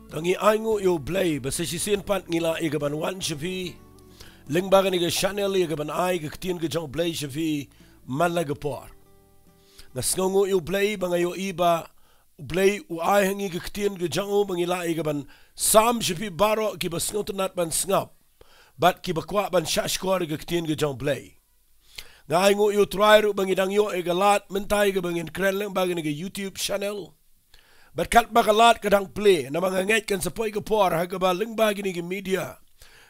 Tangi aingu yo blay basa sisien pat ngila igaban wan shafi lingbaga ni channel igaban ai gktien ge jong blay shafi malaga por. Nasngongu yo blay banga yo iba blay u ai hangi gktien ge jong bangila igaban sam shafi baro ki basngotanat ban snap bat ki bakwa ban shashkor gktien ge jong blay. Nga aingu yo trairu bangidang yo igalat mentai ge bangin krenleng baga ni YouTube channel. Berkat bakalat kadang play na mga ngaitkan sa poy kapor hagaba lingbagi ni media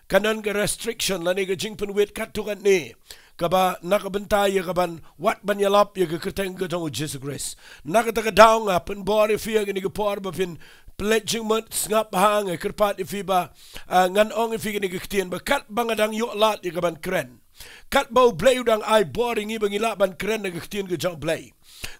kanan ka restriction lani ka jingpan wit katukan ni kaba nakabantay kaban wat banyalap ya ka kerteng ka jong Jesus Christ nakataka daw nga penbori fiya gini kapor ba fin pledging mat ngap hang kerpat ifiba ngan ong ifi gini kitien bakat bangadang yo lat ya kaban kren kat bau blay udang ay boring ibang ilaban kren na kitien ka jong blay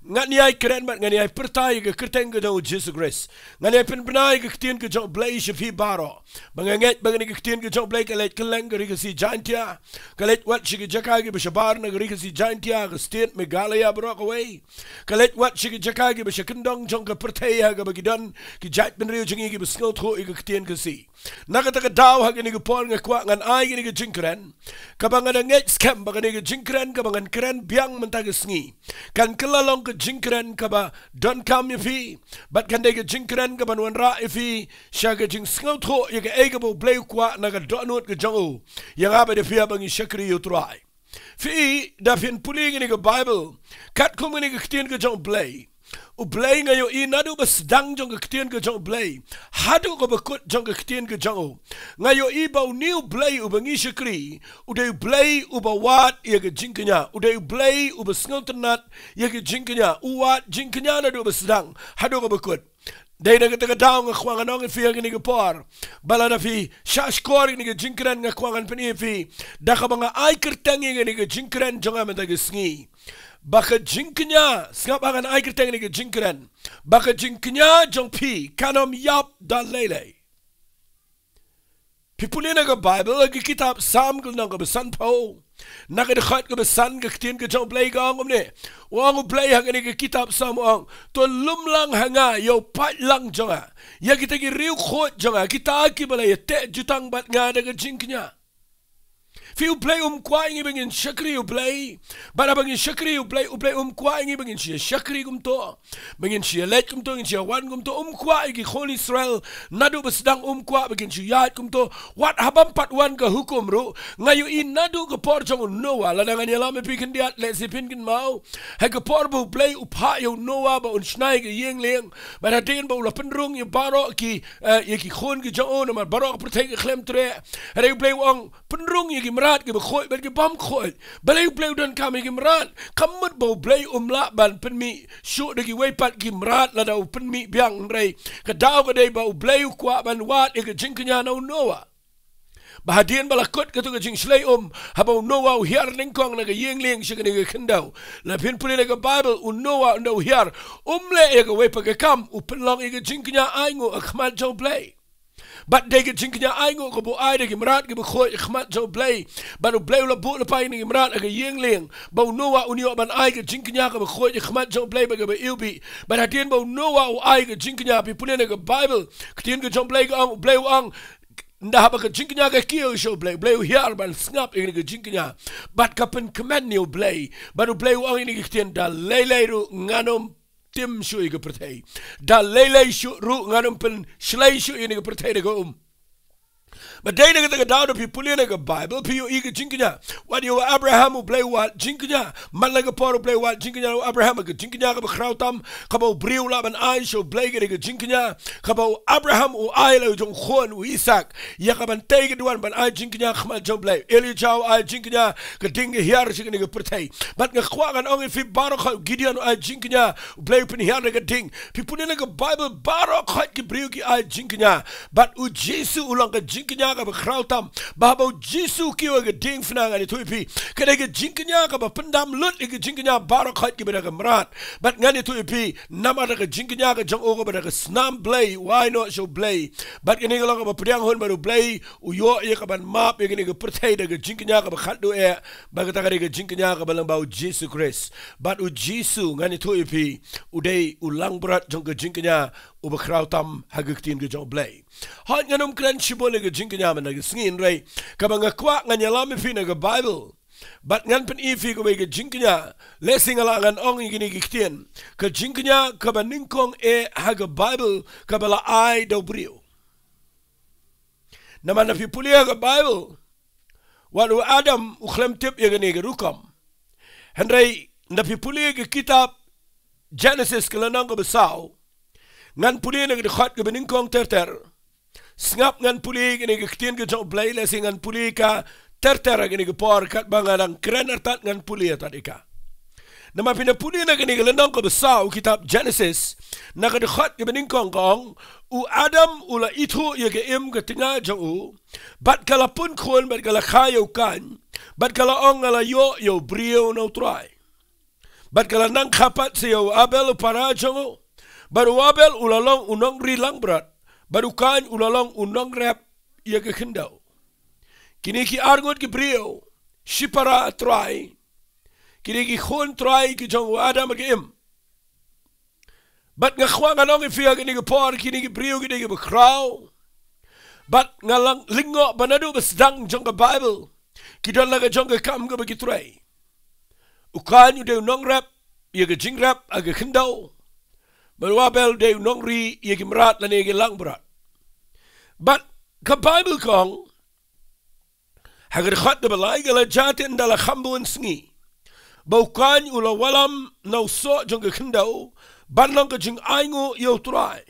ngan niay keren mat ngan niay pertay ke kerteng ke jong Jesus Christ ngan niay penbenay ke ketien ke jong blay shafi baro banganget bangani ke ketien ke jong blay kalet keleng ke si jantia kalet wat shige jakagi be shabar na ke si jantia ke state megalaya bro away kalet wat shige jakagi be shakendong jong ke pertay ha ke bagidan ki jat benriu jong ke besngol tho ke ketien ke si nakata ka daw ha ke ni ke pon nga kwa ngan ay ni ke jingkren kabangan nget scam bangani ke jingkren kabangan keren biang mentag sngi kan long ke jingkren kaba don kam ifi bat kan de jingkren kaba wan ra ifi shaga jing sngot tho ye ke egabo blay kwa na ga donut ke jongo yang aba de fia bangi shakri yo try fi da fin puling ni ke bible kat kum ni ke tien ke jong blay u blay nga yo inadu bas dang jong ke tien ke jong blay hadu ko bakut jong ke tien ke jongo nga yo ibau new blay u bangi shakri u de blay u ba wat ye ke jingknya u de blay u bas ngotenat ye ke jingknya u wat jingknya na do bas dang hadu ko bakut dai na kata daw nga kwangan ong ifi ang ni ke por bala na fi shashkor ni ke jingkren nga kwangan pani fi da ka mga ay kerteng ni ke jingkren jong am ta gisngi baka jingknya skap akan ay kerteng ni ke jingkren baka jingknya jong pi kanom yap da lele pipulina ka bible agi kitab sam kul nang ka besan po nakadakhat ka besan ka ketien ka jong play ka ang ne wang play hang ni ka kitab sam ang to lumlang hanga yo pat lang jonga ya kita ki riu khot jonga kita ki bala ya te jutang bat nga da ka jingknya fi play kwa ingi bangin shakri play bara bangin shakri play kwa ingi bangin shia shakri to bangin shia let to bangin shia wan to kwa igi khol Israel nadu basdang kwa bangin shia yat to wat habam pat wan ka hukum ru ngayu in nadu ka por jong Noah ladangan yala me pikin diat let sipin kin mau ha ka por bu play upha yo Noah ba un snai ge yeng leng bara den ba la penrung yo baro ki ye ki khon ki jong on mar baro protect klem tre ha play wang penrung ye ki ke bekhoy ben ke bam khoy balay play don kami ke mrat kamut bo play la ban pen mi shu de ki way pat ki mrat la da pen mi biang rei ka daw ka dei ba play kwa ban wat e ke jingknya no Noah bahadian balakot ka to ka jing slay habo Noah hiar ning kong na ka yeng leng shi ka ni kendaw la pin puli ka bible Noah no hiar le e ka way pa ka kam pen long e ke jingknya aingo akmat jo play but they get jinknya aingo ko bo ai de gimrat ge bkhoi khmat jo blay but blay la bo la pai ni gimrat ge yeng leng bo Noah unio ban ai ge jinknya ge bkhoi khmat jo blay ba ge ilbi but hadien bo Noah ai ge jinknya pi punen ge bible ktien ge jo blay ge ang blay ang nda ba ge jinknya ge kio sho blay hiar ban snap ge jinknya but kapen command ni blay but blay ang ni ge ktien da lele ru nganom tim shu ige pertay da lele shu ru nganum pen shlay shu ige pertay de go but they nigga the down to people in the bible pi yo ige jinknya what you Abraham u play what jinknya malaga por play what jinknya Abraham ge jinknya ge krautam kabo briu la ban ai sho play ge jinknya kabo Abraham u ai la jong khon u Isaac ya ka ban tay ge duan ban ai jinknya khma jong play Elijah ai jinknya ge ding ge hiar shi ge pertay but ge khwa gan ong fi barok Gideon ai jinknya play pen hiar ge ding people in the bible barok khat ge briu ge ai jinknya but u Jesus ulang ge jinknya ka bekrautam babo Jesu kiwa ge ding fnanga ni tuipi kada ge jinknya ka ba pendam lut ge jinknya barakhat ge beda mrat but ngani tuipi namada ge jinknya ge jong ogo beda snam blay why not show blay but ge ngalo ka priang hon baru blay u yo ye ka ban map ge ge pertai de ge jinknya ka ba khatdu e ba ge ta ge jinknya ka balang bau Jesus Christ but u Jesu ngani tuipi u dei ulang berat jong ge jinknya ubakrautam hagaktin ga jong blay hot nganum kran shibole ga jinkanya man ga sngin ray kabanga kwa nganyalami fina ga bible but ngan pen ifi ga ga jinkanya lesing ala ngan ong gini giktien ka jinkanya ka baninkong haga bible kabala ai do brio naman na pipulia ga bible walu adam ukhlem tip ya gani ga rukam henry na pipulia ga kitab Genesis kalanang ga basaw ngan puli na gidikhat ka beningkong terter sngap ngan puli gini giktin ka jong blay lesing ngan puli ka terter gini gipor kat bangarang kren artat ngan puli atat ika nama pinapuli na gini kalanang ka basaw kitab Genesis na gidikhat ka beningkong kong u Adam ula itu ya im ka tinga jong u bat kala pun khon bat kala khayo kan bat kala ong ala yo brio no try bat kala nang khapat siyo Abel para jong u baru Abel ulalong unong rilang berat, baru kan ulalong unong rap ia ke kendau. Kini ki argot ki brio, shipara try, kini ki khon try ki jong Adam ke im. Bat ngakhwang anong ifia kini ki por kini ki brio kini ki bekrau. Bat ngalang lingo banadu besdang jong ke Bible, kidon laga jong ke kam ke bagi try. Ukan ude unong rap ia ke jing rap aga kendau. Baru Abel de nongri ye kimrat la nege lang berat. But ka Bible kong hagar khat de balai gala jatin dala khambu sngi. Baukan ula walam no so jong ke kendau ban long ke jing aingo yo try.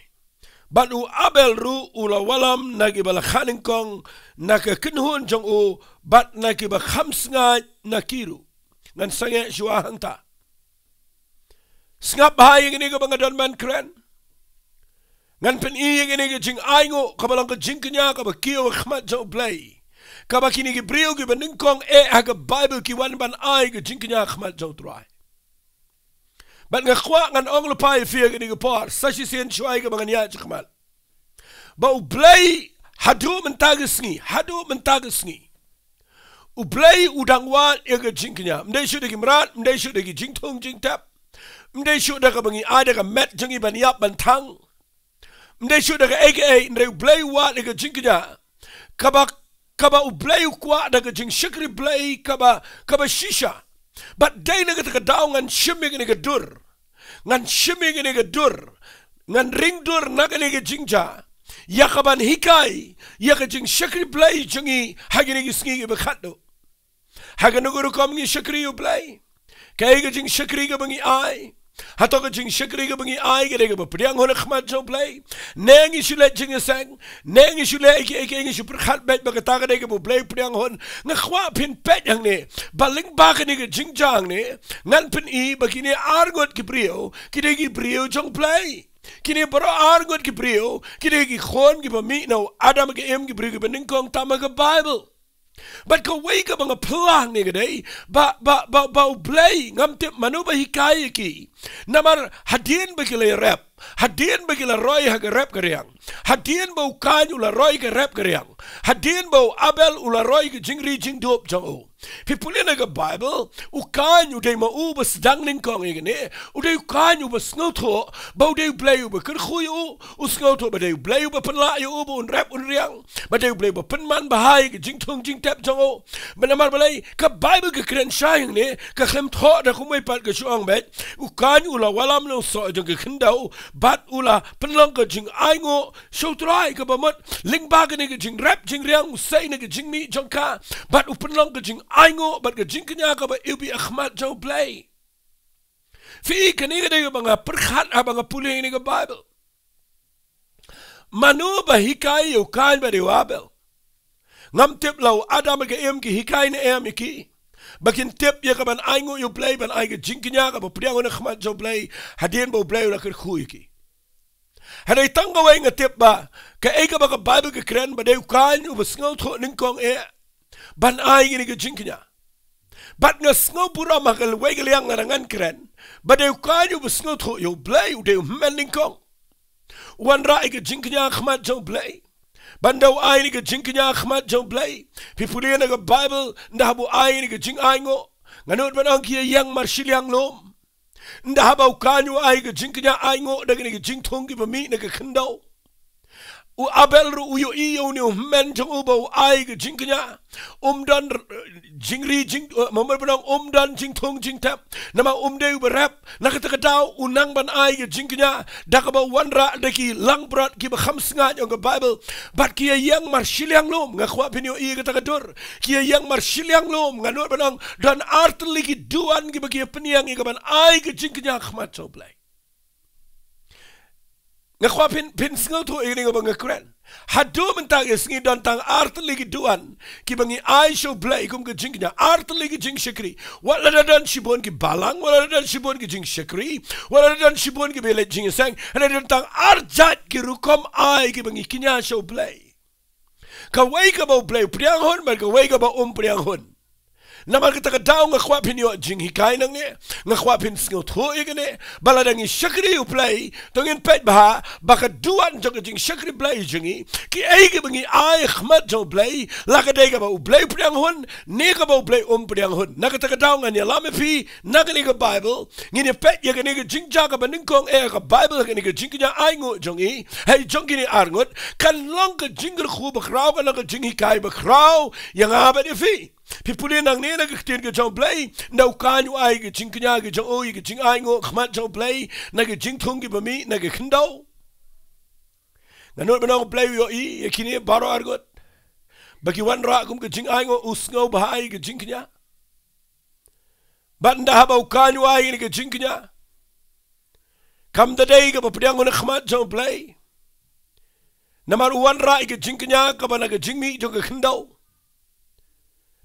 But u Abel ru ula walam nagi bala khaning kong naka kinhun jong u bat nagi ba khamsnga nakiru. Ngan sange shua hanta. Sngap bahaya gini ke bangadon man keren. Ngan pen iya gini ke jing aingo kabalang ke jing kenya kabakiyo khmat jong blay. Kabakini ke brio ke beningkong haga Bible ki wan ban ai ke jing kenya khmat jong try. Bat ngakwa ngan ong lupai fia gini ke por sashi sien shuai ke banganya khmat. Ba u blay hadu mentagesngi u blay udang wan ya ke jing kenya. Mdai shu de kimrat, mdai shu de jing tung jing tap. Mdai shu da ka bangi ada ka met jangi ban yap ban tang. Mdai shu da ka aka ndai blay wa da ka jinknya. Kaba u blay kwa da ka jing shikri blay kaba shisha. But day na ka daw ngan shimmi ka dur. Ngan shimmi ka dur. Ngan ring dur na ka jingja. Ya ka ban hikai. Ya ka jing shikri blay jangi hagi ka sngi ka bakhatdo. Haga nuguru kam ngi shikri u blay. Kaya ka jing shikri ka bangi ai. Hato ka jing shikri ka bangi ai ka dega ba priang hona khmat jong play neng isu le jing sang neng isu le eke isu perkhat bet ba kata ka dega ba play priang hon nga khwa pin pet yang ne baling ba ka ni ka jing jang ne ngan pin I ba kini argot ki brio ki degi brio jong play kini baro argot ki brio ki degi khon ki ba mi no Adam ka em ki brio ki ba ningkong tama ka Bible. But ka way ka mga pelang ni gaday ba play ngam tip manu ba hikaya ki namar hadin ba kila rap hadin ba kila roy haga rap karyang hadin ba ukan ula roy ka rap karyang hadin ba Abel ula roy ka jingri jing dop jang o pipulin ka Bible ukan uday mau ba sedang ning kong igane uday ukan ba snauto ba uday play ba kan khuy u snauto ba day play ba panla yu ba un rap un riang ba day play ba panman bahai ka jing tung jing tap jang o manamar balay ka Bible ka kren shayang ne ka khlem tho da kumay pat ka shuang bet ukan ula walam no so jang ka kendau bat ula panlang ka jing aingo shotrai ka bamot ling ba ka ni ka jing rap jing riang usay na ka jing mi jang ka bat upanlang ka jing aingo bat ka jing kanya ka ba ibi akhmat jang play fi ka ni ka de mga perkhat mga puli ni ka Bible manu ba hikay ukan ba de Abel ngam tip law Adam ka em ki hikay na em ki bakin tip ya ka ban aingo yu play ban ay ka jing kanya ka ba priang na khmat jang play hadin ba play la ka khuy ki haday tanggaway nga tip ba ka eka ba ka Bible ka kren ba day ukan u ba sngaw tho ningkong ban ay gini ka jing kanya bat nga sngaw pura makal way kaliang narangan kren ba day ukan u ba sngaw tho yu play u day men ningkong wan ra ay ka jing kanya khmat jang play bandaw ay ni ka jing kanya khmat jang play pipulian na ka Bible ndahabu ay ni ka jing ay ngo nganod man ang kiya yang marshiliang lom Nda habau kanyu ai ga jinknya ai ngo daga ni jing thong gi ba mi na ga khandau. U Abel ru uyo iyo ni men jong ubo ai ga jinknya dan jingri jing mamar banang dan jing thong jing tap nama de u berap nakata dau unang ban ai ga jinknya dakaba wanra daki lang brat ki ba khams nga jong ga Bible bat ki yang mar shiliang lom nga khwa pinyo i ga tagadur ki yang mar shiliang lom nga no banang dan artli ki duan ki ba ki peniang i ga ban ai ga jinknya khmat so play nga khwa pin singaw to i ga ba nga kren hadu mentang isngi dan tang artli ki duan ki bangi ai show play kum ga jinknya artli ki jing shikri wala dan shibon ki balang wala dan shibon ki jing shikri wala dan shibon ki bele jing sang ana dan tang arjat ki rukom ai ki bangi kinya show play ka wai ka ba play priang hon ba ka wai ka ba priang hon naman kita ka daw nga khwa pin yo jing hikay nang ni nga khwa pin singot ho igane baladang i shakri u play tongin pet ba baka duan jong jing shakri play jingi ki ay ki bangi ay khmat jo play laka day ka ba u play priang hon ni ka ba u play priang hon nakita ka daw nga ni alame pi nakani ka Bible ngini pet ya ka ni ka jing ja ka ba ningkong e ka Bible ka ni ka jing kanya ay ngo jongi hey jong kini arngot kan long ka jingr khu ba kraw ka lang ka jing hikay ba kraw yang aba ni fi Pipuli nang ni nagkitin ka jong play na ukanyo ay ka jing kanya ka jong oy ka jing ay ngo khmat jong play nag jing thong ki bami nag khindaw nganot banang play yo i yakini baro argot bagi wan ra kum ka jing ay ngo usngaw bahay ka jing kanya banda haba ukanyo ay ka jing kanya kam da day ka papriang ngo khmat jong play namar wan ra ka jing kanya ka ba nag jing mi jong ka khindaw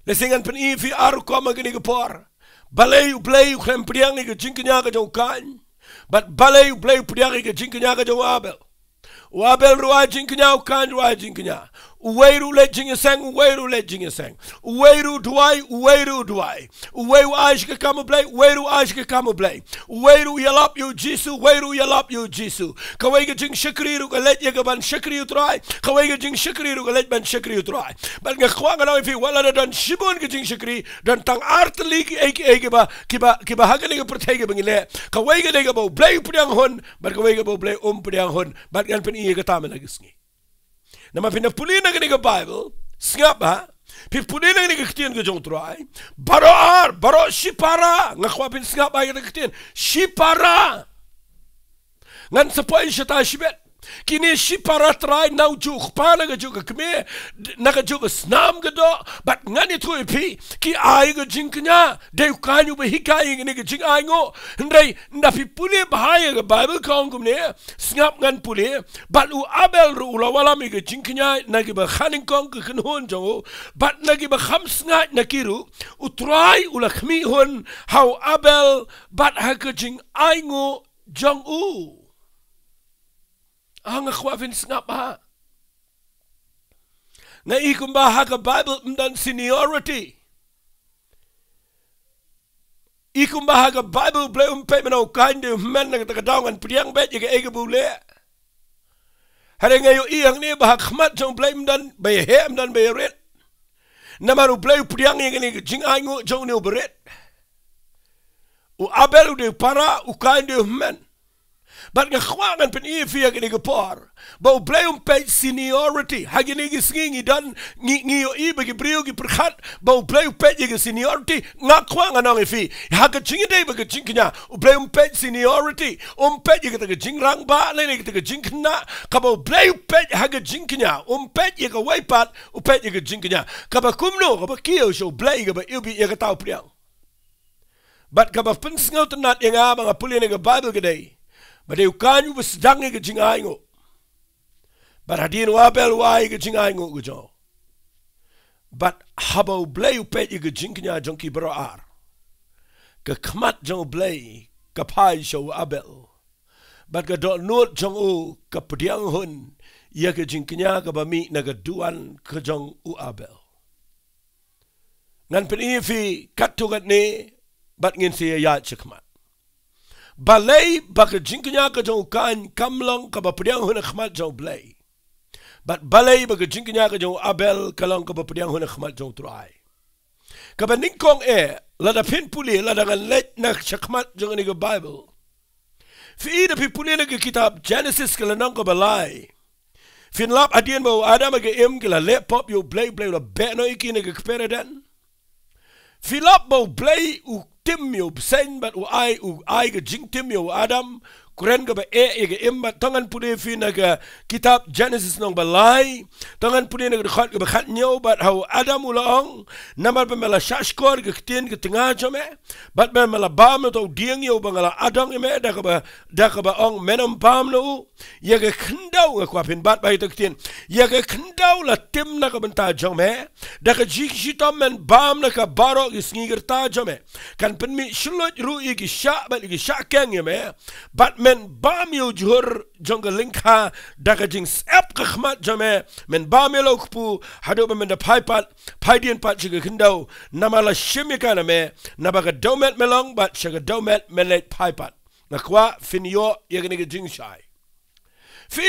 Lesingan pen i fi aru koma gini ke por. Balai u play u klem priang i ke jingknya ka jong kan. But balai u play u priang i ke jingknya ka jong Abel. U Abel ruai jingknya u kan ruai jingknya. Uweiru le jinge sang, uweiru le jinge sang. Uweiru duai, uweiru duai. Uweiru aish ke kamu play, uweiru aish ke kamu play. Uweiru yalap yu jisu, uweiru yalap yu jisu. Kawai ke jing shakriru ka let ye ka ban shakriru try. Kawai ke jing shakriru ka let ban shakriru try. But nga khwanga na ifi wala na dan shibon ke jing shakri dan tang artli ki eke ba kiba hagani ke pertege bangile. Kawai ke de ka ba play priang hon, but kawai ke ba play priang hon. But kan pen iye ka tama na gisngi. Nama pinapuli na gani ka Bible, singap ha, pinapuli na gani ka kitian ka jong turay, baro shipara, nga kwa pin singap ay ka kitian, shipara, ngan sa po ay siya tayo shibet, kini shipara try now juk pana ka juk kami, naka juk snam ka do, but ngan ito ipi, ki ay ka jing kanya, dayo kanyo ba hikay nga ka jing ay ngo, hindi, napipuli bahaya ka Bible kaong kumne, singap ngan puli, but u Abel ru ulawala mi ka jing kanya, nagi ba khaning kong ka kanhon jango, but nagi ba khams nga nakiru, u try ulakmi hon, how Abel, but ha ka jing ay ngo jang u. Ang akwafin singap ha. Nga ikumbaha ka Bible mdan seniority. Ikumbaha ka Bible play pe manaw kain de men na takadawngan priang bet yaga ega bule. Hare ngayo iyang ni bahak khmat jong play mdan bay he mdan bay ret. Namaru play priang yaga ni jing ango jong ni beret. U Abel de para u kain de men. But nga khwangan pen i fiya gini gapar. Ba u play pe seniority. Hagi ni gisngi dan ngiyo i bagi brio gi perkhat. Ba u play pe yaga seniority. Nga khwangan ang ifi. Haga chingi day baga chingkanya. U play pe seniority. Pe yaga taga jing rang ba. Lene yaga taga jing kna. Kaba u play pe haga jingkanya. Pe yaga waipat. U pe yaga jingkanya. Kaba kumno. Kaba kiyo siya u play yaga ba ilbi yaga tau priang. But kaba pensingaw tanat yaga mga puli nga Bible gaday. But you can't was dang a jing aingo. But I didn't wabel why a jing aingo go. But habo blay you pet you jinknya junkie bro ar. Ka kmat jong blay ka pai show Abel. But ka don't know jong o ka pdiang hun ya ka jinknya ka bami na ka duan ka jong u Abel. Ngan penifi katugat ni but ngin siya ya chikmat. Balay baka jinkanya ka jong kan kamlang ka bapriang hun khmat jong blay. But balay baka jinkanya ka jong Abel kalang ka bapriang hun khmat jong try. Ka baningkong lada pin puli lada ngan let na chakmat jong ni Bible. Fi da pi puli na kitab Genesis kala nang ko balay. Fin lap adien mo Adam ga im kala let pop yo blay la be no iki na kpere dan. Fi lap mo blay u tim yo sen bat u ai ga jing tim yo Adam kuren ga ba ga im bat tangan puli fi na ga kitab Genesis nang balay. Tangan puli na ga khat ga khat nyo bat how Adam ulang namar ba mala shashkor ga ktien ga tinga jome bat ba mala bam to dieng yo bangala Adam ime da ka ba ong menom bam no ya ga kndau ga kwapin bat ba to ktien ya ga kndau la tim na ka banta jome da ka jikitom men bam na ka baro isngiger ta jome kan pen mi shulot ru igi sha bat igi sha keng yeme bat men bam yo jur jonga linkha da ka jing sap khmat jome men bam yo lokpu hado ba men da paipat paidien pat chiga kndau namala shimika na me nabaga domet melong bat chiga domet melet paipat na kwa finyo yegni jing shai fi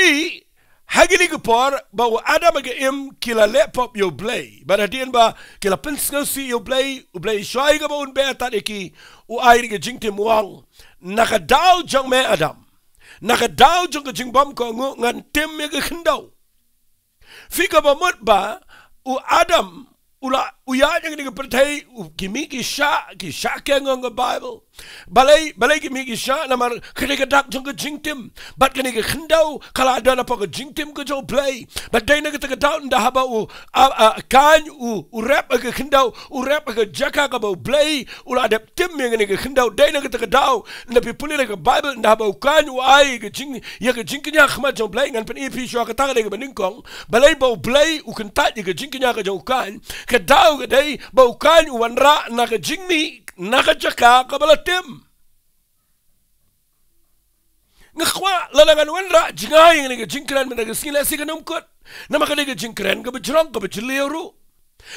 hagini gupor ba Adam ga im kila lepop yo blay ba adien ba kila pinsno si yo blay shai ga ba un beta iki u ai ga jing tim wang naka daw jong me Adam naka daw jong ga jing bom ko ngan tim me ga kndau fi ga ba mut ba u Adam ula uya yang ni pertai kimi ki sha keng on the Bible balai kimi ki sha namar kene ka dak jong jing tim bat kene ka khandau kala ada na pa jing tim ko jo play bat dai na ka ta down da haba u kan u rap ka khandau u rap ka jaka ka ba play ula adap tim yang ni ka khandau dai na ka ta daw na pi puli ka Bible da haba kan u ai ka jing ya ka jing nya khma jo play ngan pen ep sho ka ta ka ba ning kong balai ba play u kan ta ka jing nya ka jo kan ka daw ka dai bau kan wanra na ka jingmi na ka jaka ka balatim ngakwa lalangan wanra jingai ni ka jingkran na ka singla siganum kot na maka ni ka jingkran ka bajrong ka bajliru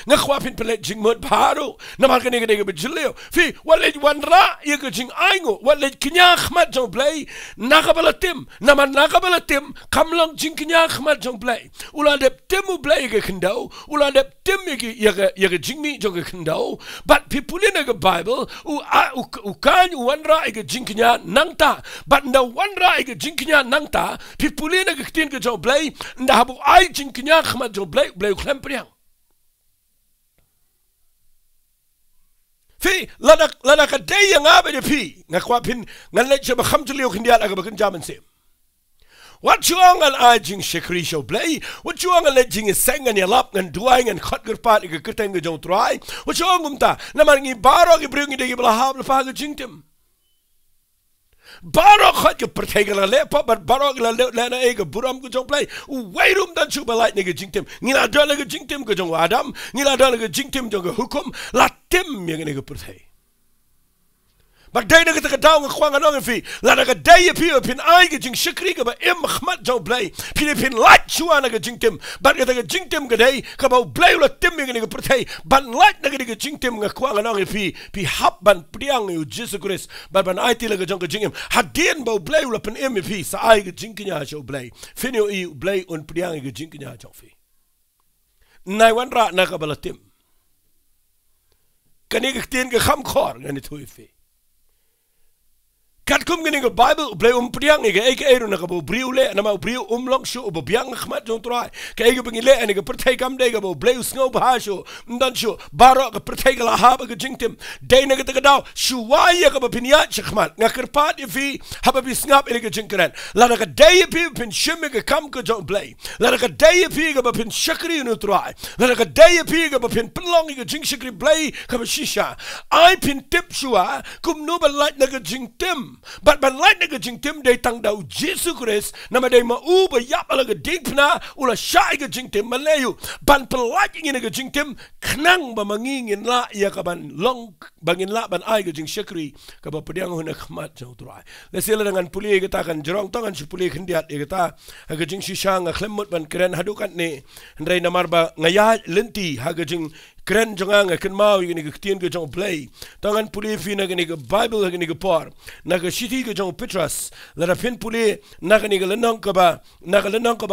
ngakwa pin pelet jingmot baro na maka ni ka bajliru fi walej wanra ya ka jing aingo walej kinya khmat jong play na ka balatim na man na ka balatim kamlang jing kinya khmat jong play ula de temu play ka kndau ula de tim ya ka jingmi jong ka kndau but people in the Bible u kan wanra ka jing kinya nangta but na wanra ka jing kinya nangta people in ka tin ka jong play nda habu ai jing kinya khmat jong play klempriang fi lada ka day yang abe de pi ngakwa pin ngan le chaba kham tulio khindiat aga bakan jaman sim what you ang an jing shikri show play what you ang le jing sang an yalap ngan duang an khat gur pat ga keteng ga jong try what you ang umta na mangi baro gi bring de gi bla hab la fa ga jing tim baro khat ge pertegala le pa but baro la na e ga buram ga jong play wait dan chu ba light ne ga jing tim ngila dala ga jing tim ga jong Adam ngila dala ga jing tim jong ga hukum la tim yang ga pertei Bagdai na kita kadaw ng kwang anong fi la na kaday pi pin ay ga jing shikri ga ba im khmat jaw blay pin light chua na ga jing tim bat ga jing tim gaday ka ba blay la tim ga ga pertei ban light na ga jing tim nga kwang anong fi hap ban priang yu Jesus Christ ban ay ti la ga jong ga jing im hadien ba blay la pin im fi sa ay ga jing knya jaw blay finyo i blay un priang ga jing knya jaw fi nai wan ra na ka ba tim kani ga tin ga kham khor ngani thui fi kat kum gini ga Bible blay priang ga eke eru na ga bo briu le na ma briu long shu bo biang khmat jong trai ka ege bingi le ani ga pertai kam de ga bo blay sngo ba shu ndan shu baro ga pertai ga la ha ga jingtim de na ga ta daw shu wa ya ga pinya khmat nga kerpat fi haba bi snap ene ga jingkran la na ga de pi pin shim ga kam ga jong blay la na ga de pi ga pin shakri nu trai la na ga de pi ga pin plong ga jing shakri blay ka shisha ai pin tip shua kum no ba light na ga jingtim but ban light na ga jing tim day tang daw Jesus Christ na ma day ma u ba yap ala ga ding na ula shy ga jing tim malayu ban light ngin ga jing tim knang ba mangingin la ya ka ban long bangin la ban ai ga jing shakri ka ba pediang huna khmat jaw trai le sila dengan puli ga ta kan jorong tangan si puli khindiat ga ta ga jing shisha nga khlemut ban kren hadukan ne ndai namar ba ngaya lenti ha ga jing keren jangan kan mau ini ke tien ke jong play tangan puli fi na ini ke Bible na ini ke por na ke city ke jong Petrus la fin puli na ini ke lenong ke ba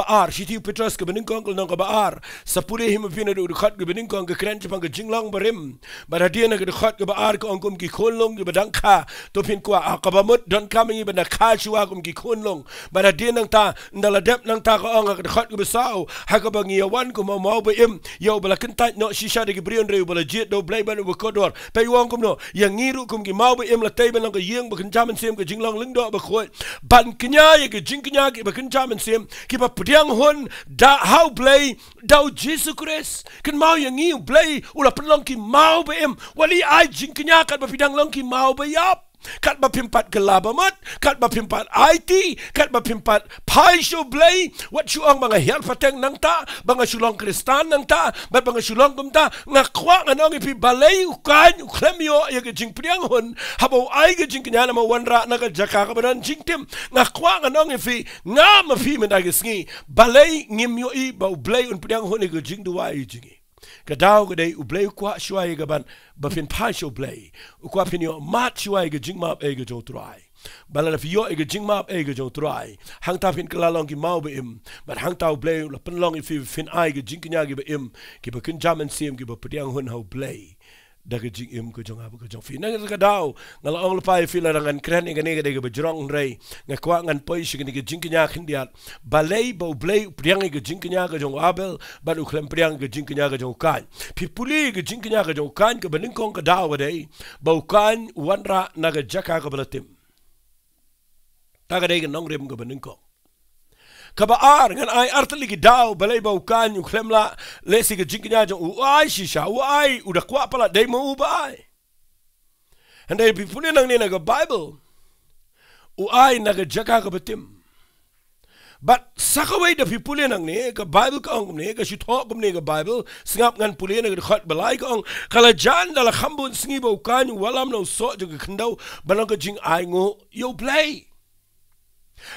ar city Petrus ke bening kong lenong ke ba ar sa puli him fi na du khat ke bening kong ke keren chapang ke jinglong barim bara dia na ke khat ke ba ar ke ongkum ki khonlong ke badang kha to fin kwa akabamut don kami bana kha chua kum ki khonlong bara dia nang ta ndala dep nang ta ko ong ke khat ke besau ha ke bangi wan ko mau ba im yo bala kentat no shisha de brion re bala jet do blai ban ko dor pe wong kum no yang ngiru kum ki mau ba im la tai ban ko yeng ba kan jaman sem ke jinglong ling do ba khoi ban knya ye ke jing knya ki ba kan jaman sem ki ba pdiang hon da how blai da Jesus Christ kan mau yang ngiu blai ula pelong ki mau ba im wali ai jing knya kat ba pidang long ki mau ba yap kat ba pimpat gelabamat kat ba pimpat IT kat ba pimpat pai show blay what you ang mga hial pateng nang ta mga sulong kristan nang ta ba mga sulong kum ta nga kwa nga nang ipi balay ukan uklemyo ya ke jing priang hon habaw ay ke jing kanya na mawanra na ka jaka ka banan jing tim nga kwa nga nang ipi nga mafi menagis ngi balay ngimyo i ba blay un priang hon ke jing duwai jingi kadau kadai ublay kwa shwai gaban bafin pasho blay ukwa pinyo mat shwai ga jingmap e ga jotrai balala fiyo e ga jingmap e ga jotrai hang ta fin kalalong ki mau be im but hang ta blay la penlong if fin ai ga jingknya gi be im ki ba kun jaman sim ki ba pediang hun how blay daga jing im ko jong aba ko jong fi nang ka daw ngala ong lupai fi la ngan kren ngan ne ga bajrong rei nga kwa ngan poi shi ga jing knya khindiat balei bo blei priang ga jing knya ga jong abel ba du klem priang ga jing knya ga jong kan pi puli ga jing knya ga jong kan ka banin kong ka daw dei bo kan wanra na ga jaka ga balatim ta ga dei ga nong rem ga banin kong kabaar ngan ai artali ki daw balay ba ukan yung klemla lesi ka jingknya jong uai shisha uai udah kwa pala day mo ubai and they pipuli nang ni naga Bible uai naga jaka ka batim but sakaway da pipuli nang ni ka Bible ka ong ni ka shithok ni ka Bible singap ngan puli naga khat balay ka ong kala jan dala khambun singi ba ukan walam no so jong khendaw banang ka jing ai ngo yo play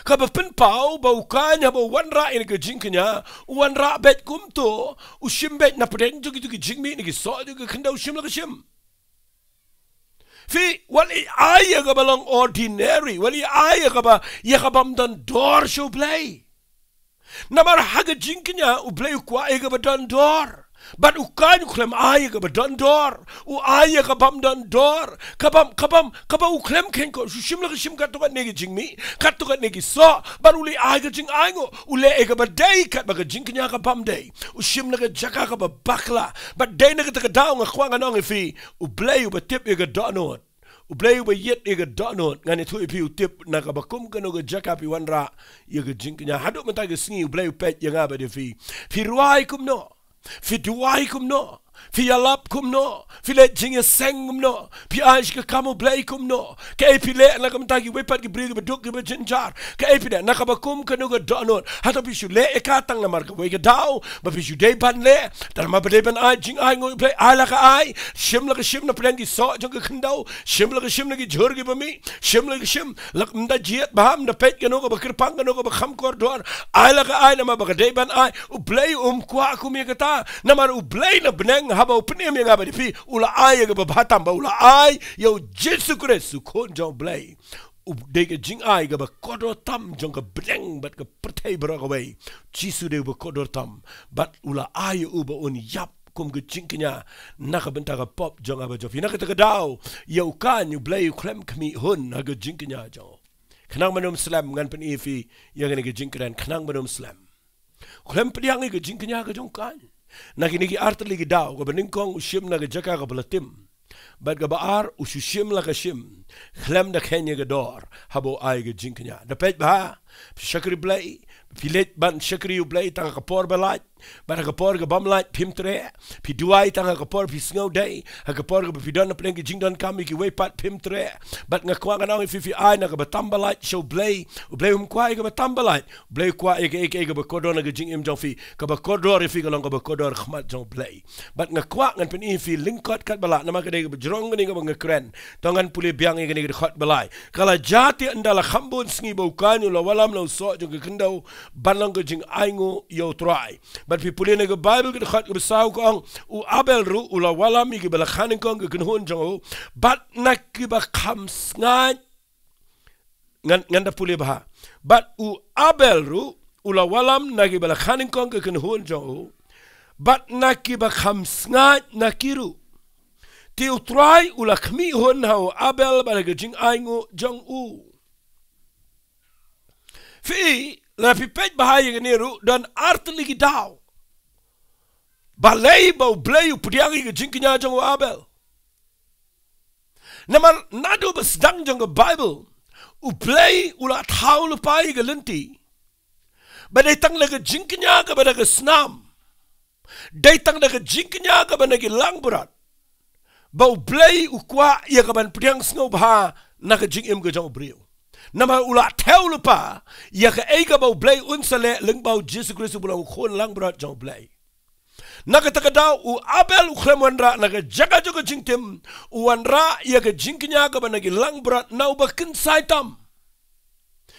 kaba penpau bau kanya bau wanra ini ke jingknya wanra bet kumto ushim bet na pedeng jugi jugi jingmi ni so jugi kenda ushim la kishim fi wali aya ka balang ordinary wali aya ka ba ya ka bam dan dor show play namar haga jingknya u play kwa ega ba dan dor but ukan klem ay ka badan dor u ay ka bam dan dor kabam u klem ken ko shim la shim ka to ka negi jingmi ka to ka negi so baruli ay ka jing ay ngo ule e ka badai ka ba ka jing knya ka bam dai u shim la ka jaka ka ba bakla but dai na ka ta daw nga khwang anong fi u blay u ba tip e ka donot u blay u ba yet e ka donot ngani tu ipi u tip na ka ba kum ka no ka jaka pi wanra ye ka jing knya hadu mata ka singi u blay u pet ye nga ba de fi ruai kum no fi duai kum no fi alap kum no fi le jinga seng kum no fi aj ka kamu blay kum no ka epi le na kam tagi wepat ki brig beduk ki jinjar ka epi na ka ba kum ka no ga donot hata fi shu le e ka tang na mar ka we ga daw ba fi shu de ban le tar ma bade ban aj jing ai ngo play ala ka ai shim la ka shim na prengi so jong ka khandaw shim la ka shim na ki jhor ki ba mi shim la ka shim lak mda jiet baham na pet ka no ka ba kirpang ka no ka ba kham kor dor ala ka ai na ma ba de ban ai u play kwa kum ye ka ta na mar u play na bneng haba upnem yang abadi pi ula ay ga babatam ba ula ay yo Jesus Christ kon jong blay de ga jing ay ga ba kodor tam jong ga breng bat ga pertai bra ga way Jesus de ba kodor tam bat ula ay u ba on yap kum ga jing knya na ka benta ga pop jong aba jofi na ka ta daw yo kan you blay klem kmi hun na ga jing knya jo khnang manum slam ngan pen ifi yang ga jing kran khnang manum slam klem priang ga jing knya ga jong kan nakinigi artali gidaw ga beningkong ushim na ga jaka ga balatim bad ga baar ushim la ga shim khlam da khenya ga dor habo ay ga jinknya da pet ba shakri blay filet ban shakri u blay tang ka por balat ban ka por ga bamlat pim tre pi duai tang ka por pi snow day ka por ga pi don na plen ga jingdon kam ki we pat pim tre bat nga kwa ga na fi ay na ga batambalat show blay u blay kwa ga batambalat blay kwa ga ga ba kodon ga jing im jong fi ka ba kodor fi ga long ga ba kodor khmat jong blay bat nga kwa ngan pen fi linkot kat balat na ma ga ga jrong ni ga ba nga kren tongan puli biang ga ni ga khot balai kala jati andala khambun sngi bo kanyu la walam no so jong ga kendo ban long ga jing aingo yo try But pi puli na Bible ke khat ke besau kong u Abel ru u la walam ke bela khanin kong ke hon jong but nak ke ba kham sngat ngan da puli ba but u Abel ru u la walam na ke bela khanin kong ke hon jong but nak ke ba kham sngat nakiru ti u try u la khmi hon ha u Abel ba ke jing aingo jong u fi la pi pet bahaya ke niru dan artli daw balei bau blei u pudiangi ke jingkinya jong Abel naman nado besdang jong Bible u blei u la thau lupai ke lenti badai tang le ke jingkinya ke bada ke snam dai tang le ke jingkinya ke bada ke lang berat bau blei u kwa ia ke ban pudiang sngo bah na ke jingim ke jong brio nama ula teu lupa ia ke ega bau blei unsale leng bau Jesus Christus bulang khon lang berat jong blei Nakatakadaw u Abel u kremwanra naga jaga joga jingtim u wanra ia ke jingkinya ka banagi lang berat na ubakin saitam.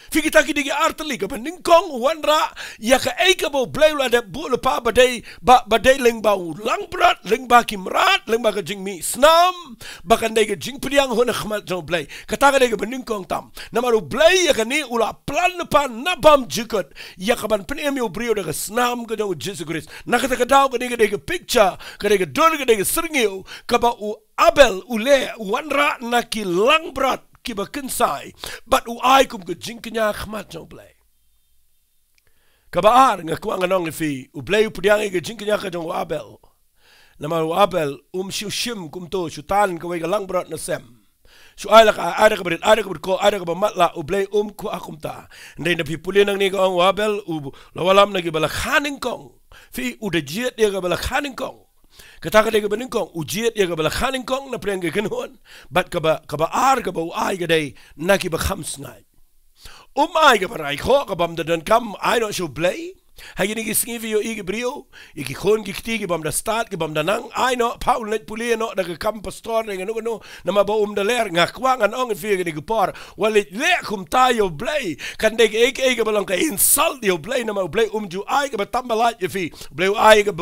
Fikita ki digi arteli ka baningkong u wanra ia ke eika bau blayula de bu lepa badai leng bau lang berat leng ba kimrat leng ba ka jingmi snam bakan dai ke jing pediang hona khmat jong blay kataka dai ka baningkong tam namaru blay ia ka ni ula plan lepa nabam jikot ia ka ban penem u brio daga snam ka jong Jesus Christ nakatakadaw ka dai ka picture ka dai ka don ka dai ka seringiu ka ba u Abel u le u wanra na ki lang berat kiba kinsai but u ai kum ke jingkinya khmat jong blay kabaar nga kwa nganong fi u blay u pudiang ke jingkinya ka jong Abel nama u Abel shim kum to shutan ka we lang brat na sem shu ai la ka ai ka brit ko ai ka matla u blay ku akumta ndai na pi pulin nang ni ka u Abel u lawalam na ki bala khaning kong fi u de jiet de ka bala khaning kong Kataka de gabaning kong ujiet ya gabala khaning kong na preng genhon bat kaba ar kaba ai gadai naki ba khams ngai ai gaba rai kho kabam da dan kam ai no show play Hagini ki singi yo igi brio, iki khon ki kiti ki bam da start ki bam da nang ai no Paul net puli no da kam pastor nga no na maba da ler nga kwang an ong fi ni gupar walit le kum ta yo blay kan de ek balong ka insult yo blay na ma blay ju ai ka tambalat yo fi blay ai ka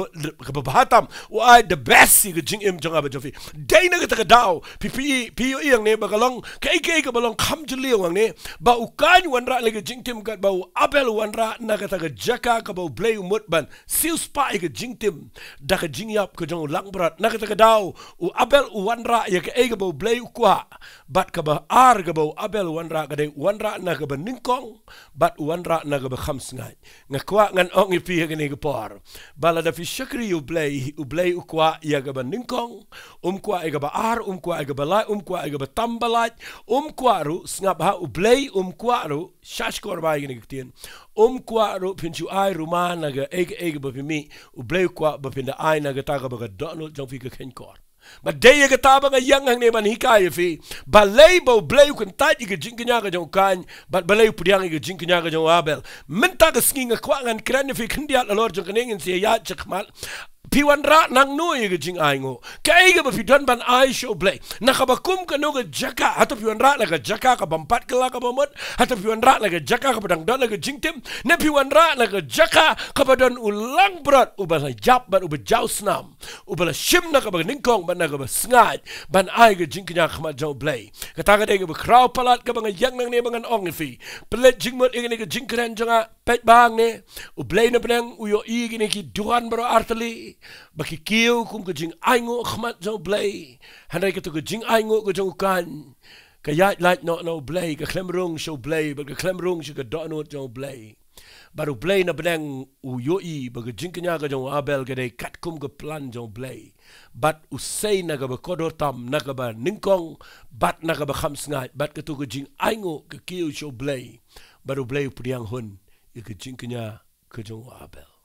bahatam o ai the best ki jing im jonga ba jo fi dai na ka daw pi yo yang ne ba kalong ka ek balong kham ju liang ne ba ukan wan ra le jing tim ka ba Abel wan ra na ka jaka ka ba blay umut ban sil spa ka jing tim da ka jing yap ka jong lang brat na ka daw u Abel wan ra ya ka ek ba blay kwa bat ka ba ar ka ba Abel wan ra ka de wan ra na ka ba ningkong bat wan ra na ka ba khams ngai nga kwa ngan ong pi ka ni ka par bala da fi shakri u blay u kwa ya ka ba ningkong kwa e ka ba ar kwa e ka ba lai kwa e ka ba tambalat kwa ru snap ha u blay kwa ru shash kor ba ni kitien kwa ru pinchu ai ruma na ga ege ba mi u blay kwa ba pinda ai na ga ta ga ba Donald jong fi ka ken kor ba de ga ta ba ga yang hang ne ban hikaya fi ba lay bo blay kun ta ga jingnya ga jong kan ba lay pudiang ga jingnya ga jong Abel minta ga skinga kwa ngan kran fi khindia la lor jong ken se ya chakmal Piwan ra nang nui ga jing aingo kai ga ba fidan ban ai show blay nakabakum ka no ga jaka hato piwan ra na ga jaka ka bampat kala ka bamot hato piwan ra na ga jaka ka badang don na ga jingtim na piwan ra na ga jaka ka badan ulang brat ubala jap ban ubajau snam ubala shim na ka ba ningkong ban na ga ba sngat ban ai ga jingknya khma jaw blay kata ga de ga kraw palat ka ba yang nang ne bangan ong fi pelet jingmot igni ga jingkran janga pet bang ne ublay na benang uyo igni ki duan bro arteli baki kiu kum ke jing aingo khmat jong blay hanai ke to ke jing aingo ke jong kan ka yat light no blay ka klemrung show blay ba ka klemrung shi ka dono jong blay baru blay na benang u yoi ba ke jing kenya ka jong Abel ke dei kat kum ke plan jong blay bat usai na ka ba kodor tam na ka ba ningkong bat na ka ba khams ngai bat ke to ke jing aingo ke kiu show blay baru blay pudiang hun ke jing kenya ke jong Abel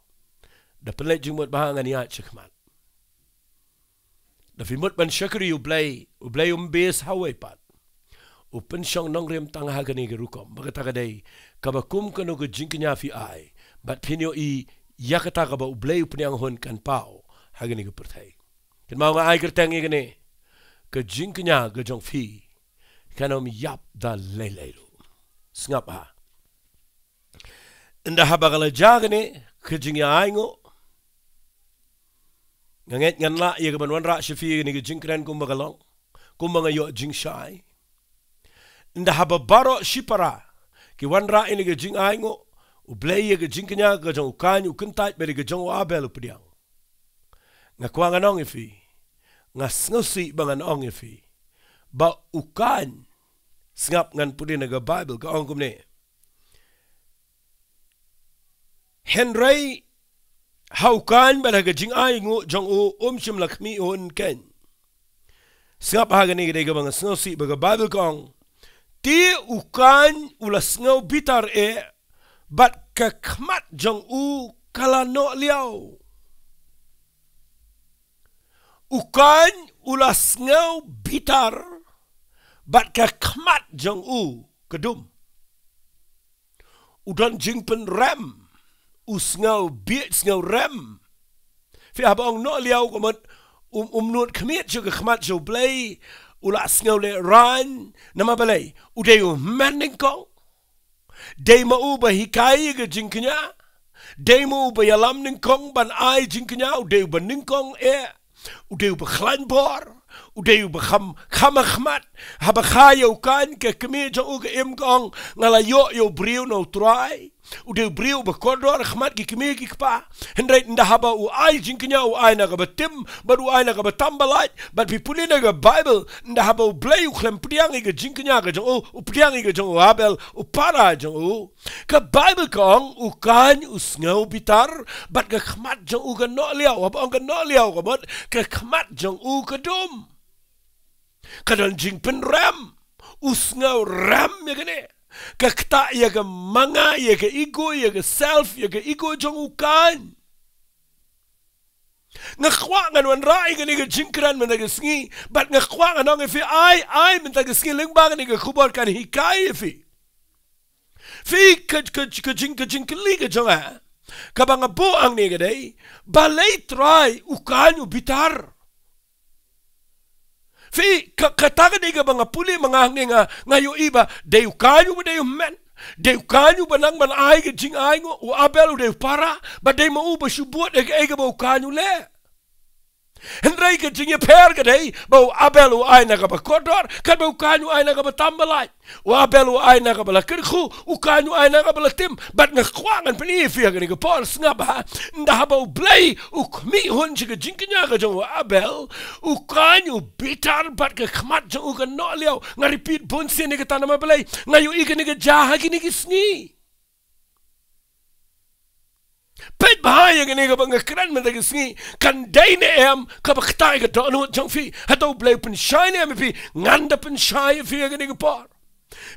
da pelet jingmot bahangan ya chakmat da fimot ban shakri u blay bes hawe pat u pensyong nongrem tang hagani gerukom bagata kadai kabakum kanu ke jingknya fi ai bat pinyo I yakata ka ba u blay punyang hon kan pau hagani ke perthai ken mau nga ai kertang igene ke jingknya ke jong fi kanom yap da lelelo snap ha inda habagala jagane ke jingya aingo nganget ngan la ye ban wan ra shafi ni jing kran kum bagalong kum mga yo jing shai nda haba baro shipara ki wan ra ini ge jing ai ngo u blay ye ge jing knya ge jong kan u kentai be ge jong abel upriang nga kwang anong ifi nga sngosi bangan ong ifi ba ukan ngap ngan pudi naga Bible ka ong kumne Henry haukan ba naga jing ai ngo jong u shim lakmi on ken ngap haga ni ga bang sngosi ba Bible ka ong ti ukan ulas ngau bitar bat ka khmat jong u kala no liao ukan ulas ngau bitar bat ka khmat jong u kedum udan jingpen rem usngau biet ngau rem fi abong no liao komot nut khmiet jo ka khmat jo blay ulas ngau le ran nama balay udeu manning kong dei ma u ba hikai ga jingknya dei mu ba yalam ning kong ban ai jingknya udeu ban ning kong udeu ba khlanbor udeu ba khamakhmat haba khayo kan ke kemi jo u ga im kong ngala yo briu no try udeu briu ba kodor khmat ki kemi ki pa hendrai nda haba u ai jingknya u ai na ga batim ba u ai na ga batambalat ba pipuli na ga Bible nda haba u blay u khlem priang ga jingknya ga jo u priang ga jo abel u para jo ka Bible kong u kan u snau bitar bat ga khmat jo u ga no liao ba ong ga no liao ga bot ka khmat jo u ka dum kadang jingpen ram usngau ram ya gane ka kta ya ga manga ya ga ego ya ga self ya ga ego jong ukan nga khwangan wan rai ga ni ga jingkran man ga sngi bat nga khwangan ong fi ai man ga sngi ling ba ga ni ga khubor kan hikai fi ka jing li ga jonga ka banga bo ang ni ga dai balai try ukan u bitar fi kataga diga banga puli mga ngayo iba de ukanyu ba de men de ukanyu ba nang man ai ga jing ai ngo u abel de para ba de mo ba shubot de ga ba ukanyu le Henry ka jing per ga de ba abel u ai na ga ba kodor ka ba ukanyu ai na ga ba tambalai u abel u ai na ga ba la kirkhu ukanyu ai na ga ba la tim bat nga khwangan pani fi ga ni ga pol snaba nda ba u blay u kmi hon ji ga jing nya ga jong abel ukanyu bitar bat ga khmat jong u ga no liao nga repeat bon se ni ga tanama blay ngayo i ga ni ga jaha gi ni gi sngi pet bahaya ga ni ga bang kran man ga sngi kan dai ne em ka ba khtai ga do no jong fi hato blay pen shine em fi nganda pen shai fi ga ni ga por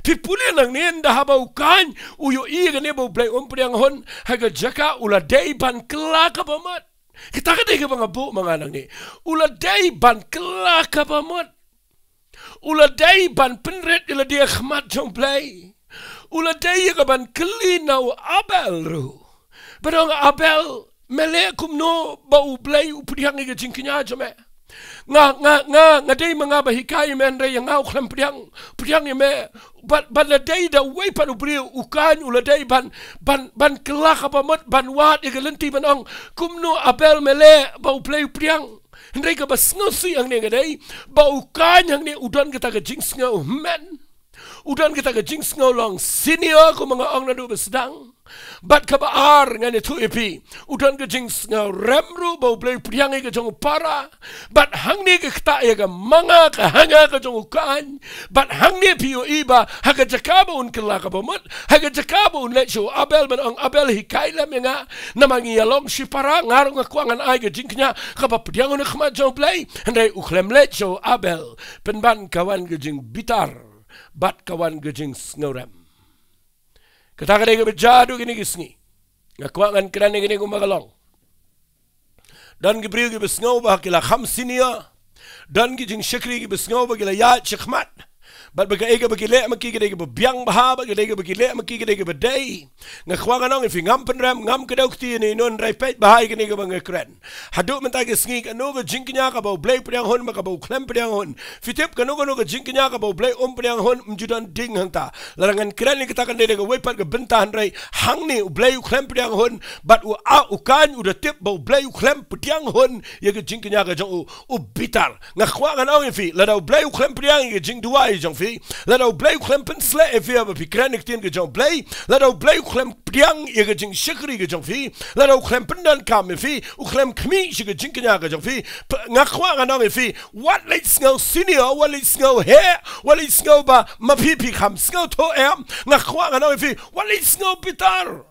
pi puli nang nenda haba ukan uyo i ga ne bo blay priang hon ha ga jaka ula dei ban kla ka ba mat kita ka dei ga bang bu mga nang ni ula dei ban kla ka ba mat ula dei ban penret ila dia khmat jong blay ula dei ga ban klina u abel ru Barang abel melekum no ba u blay u priang ga jingknya jome nga dei mga bahikai men re yang au khlam priang me but la dei da way pan u bri u kan u la dei ban kelak apa mat ban wat e galenti ban ong kumno abel mele ba u play priang ndai ka bas ngosi ang ne ga dei ba u kan yang ne udan kita ga jing sngo men udan kita ga jing sngo long senior ko mga ong na do besdang bat ka baar ngane tu epi udan ga jing nga remru ba blay priang ga jong para bat hang ni ga kta ya ga manga ka hanga ka jong kan bat hang ni pi iba ha ga jakaba un kala ka bamat ha ga jakaba un let show abel ban ang abel hikai la menga namangi yalong si para ngar nga kwangan ai ga jing nya ka ba priang un khma jong play ndai u khlem let show abel pen ban kawan ga jing bitar bat kawan ga jing ngorem Kata ka berjadu gini gisni. Ngakwangan kerana gini kumagalong. Dan gibriu gi besngau ba kila khamsinia. Dan gi jing shakri gi besngau ba kila ya chikhmat. Bat bagaiga bagile makikidega babyang baha bagaiga bagile makikidega baday. Ngakwang anong ifi ngam penram ngam kedaukti ni non raipet bahai kiniga bangakren. Haduk mentagi sngik anoga jinknya ka bau blay priang hon maka bau klem priang hon. Fitip kanoga jinknya ka bau blay priang hon mjudan ding hangta. Larangan kren ni kitakan dega wepat ke bentahan rai hang ni blay klem priang hon bat u a ukan udah tip bau blay klem priang hon ya ke jinknya ka jong u bitar. Ngakwang anong ifi ladau blay klem priang ke jing duai jong fi. Ladau blay klem pensle ifi aba pi kren ni ke jong blay. Ladau blay klem priang ya ke jing shikri ke jong fi. Ladau klem pendan kam ifi u klem kmi shi ke jinknya ka jong fi. Ngakwang anong ifi what let's go senior what let's go here what let's go ba mapipi kam snow to ngakwang anong ifi what let's go bitar.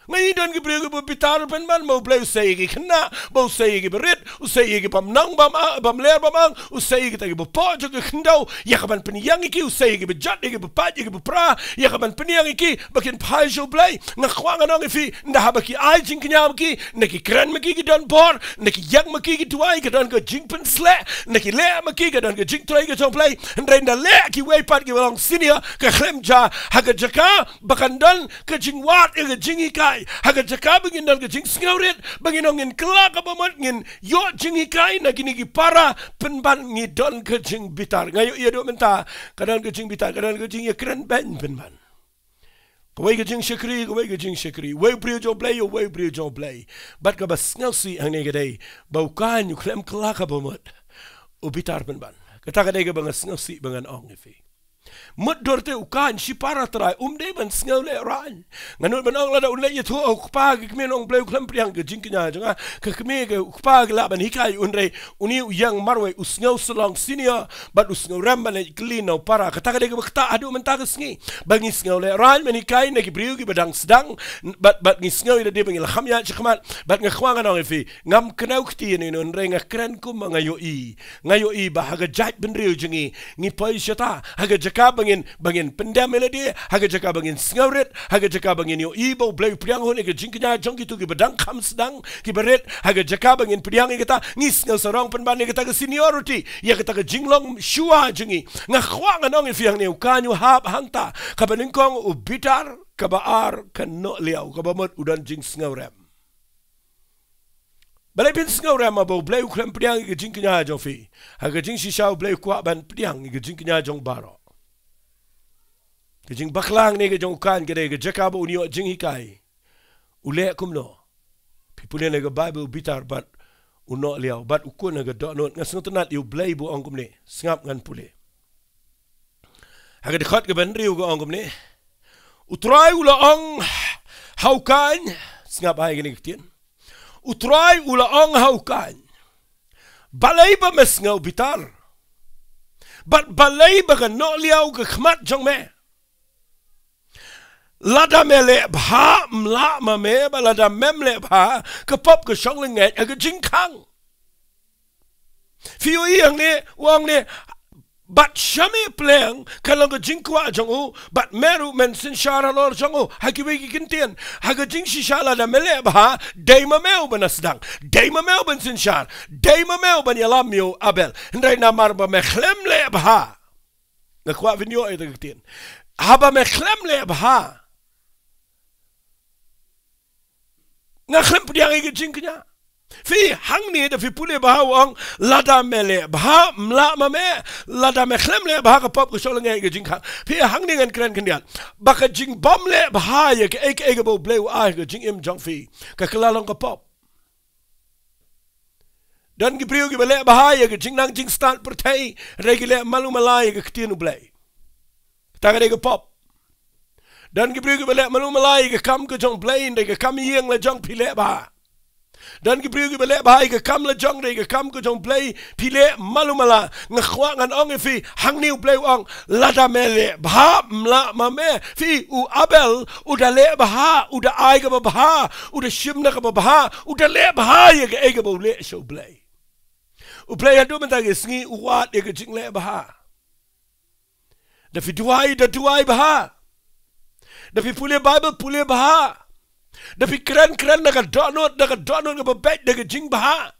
Ngayon dan gibriyo gibo bitar penman mau blay usay gi kena mau usay gi berit usay gi pam nang bam ler bam usay gi tagi bo pojo gi kendau ya kaban peniyang iki usay gi bejat gi bepat gi bepra ya kaban peniyang iki bakin pajo blay ngakwang anong ifi ndah baki ai jing kenya ki neki kren maki gi don bor neki yang maki gi tuai gi don go jing pen sle neki le maki gi don go jing trai gi jong blay ndrenda le ki way pat gi long senior ka klemja haga jaka bakan don ka jing wat gi jing ikai haga jaka bangin dan ke jing ngauret bangin ngin kelak apa mat ngin yo jing ikai na gini gi para penban ngi don ke jing bitar ngayo iya do menta kadang ke jing bitar kadang ke jing ya keren ben penban kawai ke jing shikri way brio jo play yo way brio jo play bat ka bas ngau si ang negade baukan yu klem kelak apa mat u bitar penban kata kadai ke bangas ngau si bangan ong ifi mut dorte ukan si para terai de ban snau le ran nganut banong la da unle ye thu ukpa gi kmen ong bleu klem priang ge jingknya janga ke kme ge ukpa ge la ban hikai unre uni yang marwe usngau selong senior bat usngau ram ban klino para kata ge bekta adu menta ge sngi bangi snau le ran men hikai ne gi briu gi badang sedang bat ngi snau ida de bangi la khamya chkhmat bat ngkhwang anong ifi ngam knau khti ni non re ngakren kum ngayo i ba haga jat ben riu jingi ngi pai shata haga jaka bangin pendam melodi haga jaka bangin ngauret haga jaka bangin yo ibo blay priang hon ke jingknya jong gitu ki badang kham sedang ki beret haga jaka bangin priang kita ngis ngau sarong penban kita ke seniority ya kita ke jinglong shua jingi ngakhwang anong ifiang ne ukanyu hab hangta kabaning kong ubitar kabaar kanno liao kabamot udan jing ngaurem balai pin ngaurem abo blay uklem priang ke jingknya jong fi haga jing shisha blay kwa ban priang ke jingknya jong baro jing baklang ne ge jong kan ge ge jakabo unio jing hikai ule kumno pipule ne ge bible bitar bat uno liao bat ukun ne ge donot ngasno tenat yu blay bu ongkum ne ngap ngan pule haga de khot ge ben riu ge ongkum ne utrai ula ong haukan ngap ai ge ne tien utrai ula ong haukan balai ba mes ngau bitar bat balai ba ge no liao ge khmat jong me lada mele bha mla ma me ba lada memle bha ka pop ka shong le nget ka jing khang fi ui ang ne wang ne bat shami pleng ka long ka jing kwa jong u bat meru men sin shara lor jong u ha ki we ki kintian ha ka jing shi shala da mele bha dai ma meu banas dang dai ma meu ban sin shar dai ma meu ban yalam yo abel ndai na mar ba me khlem le bha na kwa vinyo ai da kintian haba me khlem le bha nga khlem priang ge jingknya fi hang ni da fi pule ba wang lada mele ba mla ma me lada me khlem le ba ka pop ko shol nge ge jingkha fi hang ni ngan kren kendian ba ka jing bom le ba ye ke ek bo bleu a ge jing im jong fi ka klalong ka pop dan gi priu gi bele ba ye ge jing nang jing start pertai regile malu malai ge ktinu blai ta ge ge pop dan gibriu bele malu malai ke kam ke jong blain de ke kam yeng le jong pile ba dan gibriu bele ba ke kam le jong de ke kam ke jong play pile malu mala ngakhwa ngan ong fi hang niu play ong lada mele ba mla ma me fi u abel u da le ba u da ai ke ba u da shimna ke ba u da le ba ye ke e ke bo le show play u play adu menta ke sngi u wat ye ke jing le ba da fi duai ba da fi pule bible pule bah da fi keren na ka donot ke babet da ke jing bah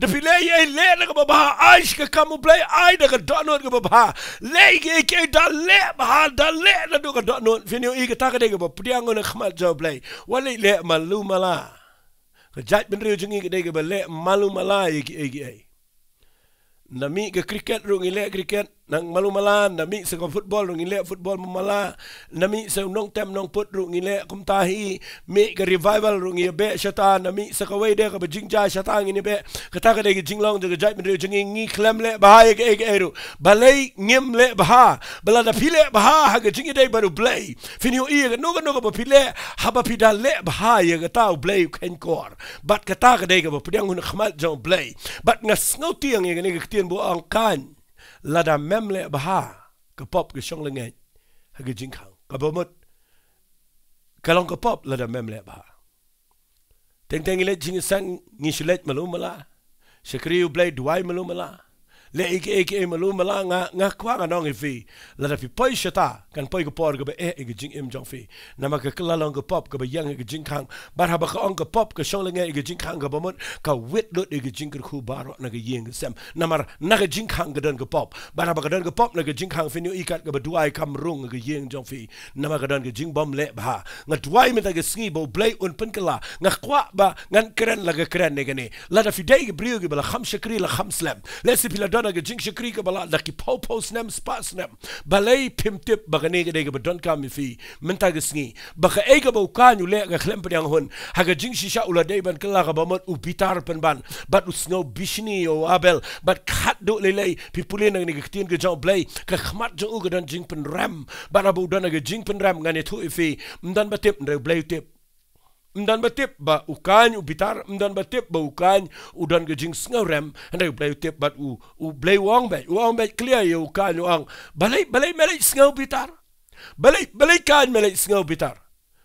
Tapi le na ka baha aish ka kamu play ai na ka donut ka baha. Le ke da le baha da le na do ka donut. Finyo I ka ta ka de ka ba pdiang na khmat jo play. Wale le malu mala. Ka jat ben riu jingi ka de ka ba le malu mala ai. Nami ke cricket rung ile cricket nang malu mala nami se ko football rung ile football mala nami se nong tem nong put rung ile kum tahi mi ke revival rung ile be shata nami se ko we de ka jing ja shata ngini be kata ka de jing long de jai men jing ngi klem le ba ke eru balai ngim le ba bala da pile ba ha ke jing de baru play finio I no ko pile ha ba pida le ba ye ka ta play ken kor bat kata ka de ka pdiang hun khmal jong play bat ngas ngoti ang ye ne bo ang kan lada memle baha ke pop ke shong lengai ha ke jing khang ka bomot kalong ke pop lada memle baha teng ile jing sang ngi shlet malu mala shakri u blade duai malu mala le eke malu mala nga kwa nga nong fi lada fi poi shata kan poi ke por ke be ke jing im jong fi nama ke kalong ke pop ke be yang ke jing khang bar ha ba ka ong ke pop ke shong lengai ke jing khang ka bomot ka wit lot ke jing ke khu baro na ke yeng ke sem namar na ke jing khang ke don ke pop bar ha ba ke don ke pop na ke jing khang fi ni ikat ke be duai kam rung ke yeng jong fi nama ke don ke jing bom le ba nga duai me ta ke sngi bo blay un pen kala nga kwa ba ngan kren la ke kren ne ke ne lada fi dai ke brio ke bala kham shakri la kham slam le si pila dona ke jing shakri ke bala da ki popo snem spa snem balai pim tip ba ke ne ke de ke don kam fi menta ke sngi ba ke e ke bo kan u le ke klem pe yang hun ha ke jing shisha ula dai ban kala ka ba mot u bitar pen ban bat u snow bishni o abel bat khat do le pi pulin ne ke tin ke jong blay ke khmat jong u ke don jing pen ram ba ra bu don ke jing pen ram ngane thu fi mdan ba tip ne blay tip mdan batip ba ukan u bitar mdan batip ba ukan udan ke jing sngaw rem handai blay tip bat u blay wong be clear you ukan u ang balai melai sngaw bitar balai kan melai sngaw bitar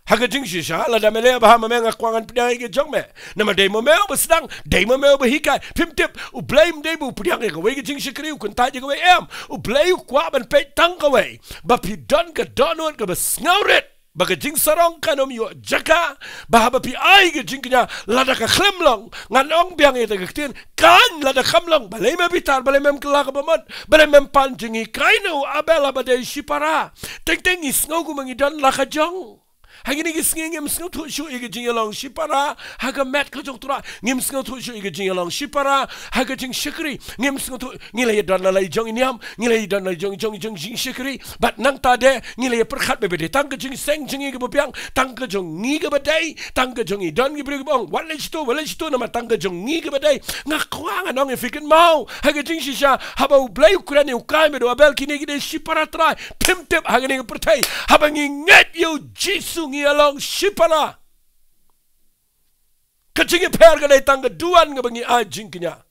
haga jing shisha la da mele ba ma menga kwangan pdang ke jong me na ma dei mo me ba sedang dei mo me ba hikai pim tip u blame dei bu pdang ke we ke jing shikri u kun ta je ke we em u blay u kwa ban pe tang ke we ba pi don ke donot ke ba snawret baga jing sarong kanom yo jaka bahaba pi ai ke jing knya lada ka khlemlong ngan ong biang ite ke tin kan lada khamlong balai me bitar balai mem kala ka bamot balai mem pan jingi kaino abela bade shipara teng is ngogu mangi don la ka jong hagini ke sngi ngem sngo thu shu ige jing long shipara haga mat ka jong tura ngem sngo thu shu ige jing long shipara haga jing shikri ngem sngo thu ngile don la jong iniam ngile don la jong jing shikri bat nang ta de ngile perkhat be de tang ka jing seng jing ige bopiang tang ka jong ngi ga badai tang ka jong I don gi brig bong wale sto na ma tang ka jong ngi ga badai nga kwang anong e fikin mau haga jing shisha haba u blay ukraine u kai me do abel kini gi de shipara trai pim tip haga ni pertai haba ngi nget yo jisu ngi along shipala kacing perga dai tangga duan nga bangi ai jingknya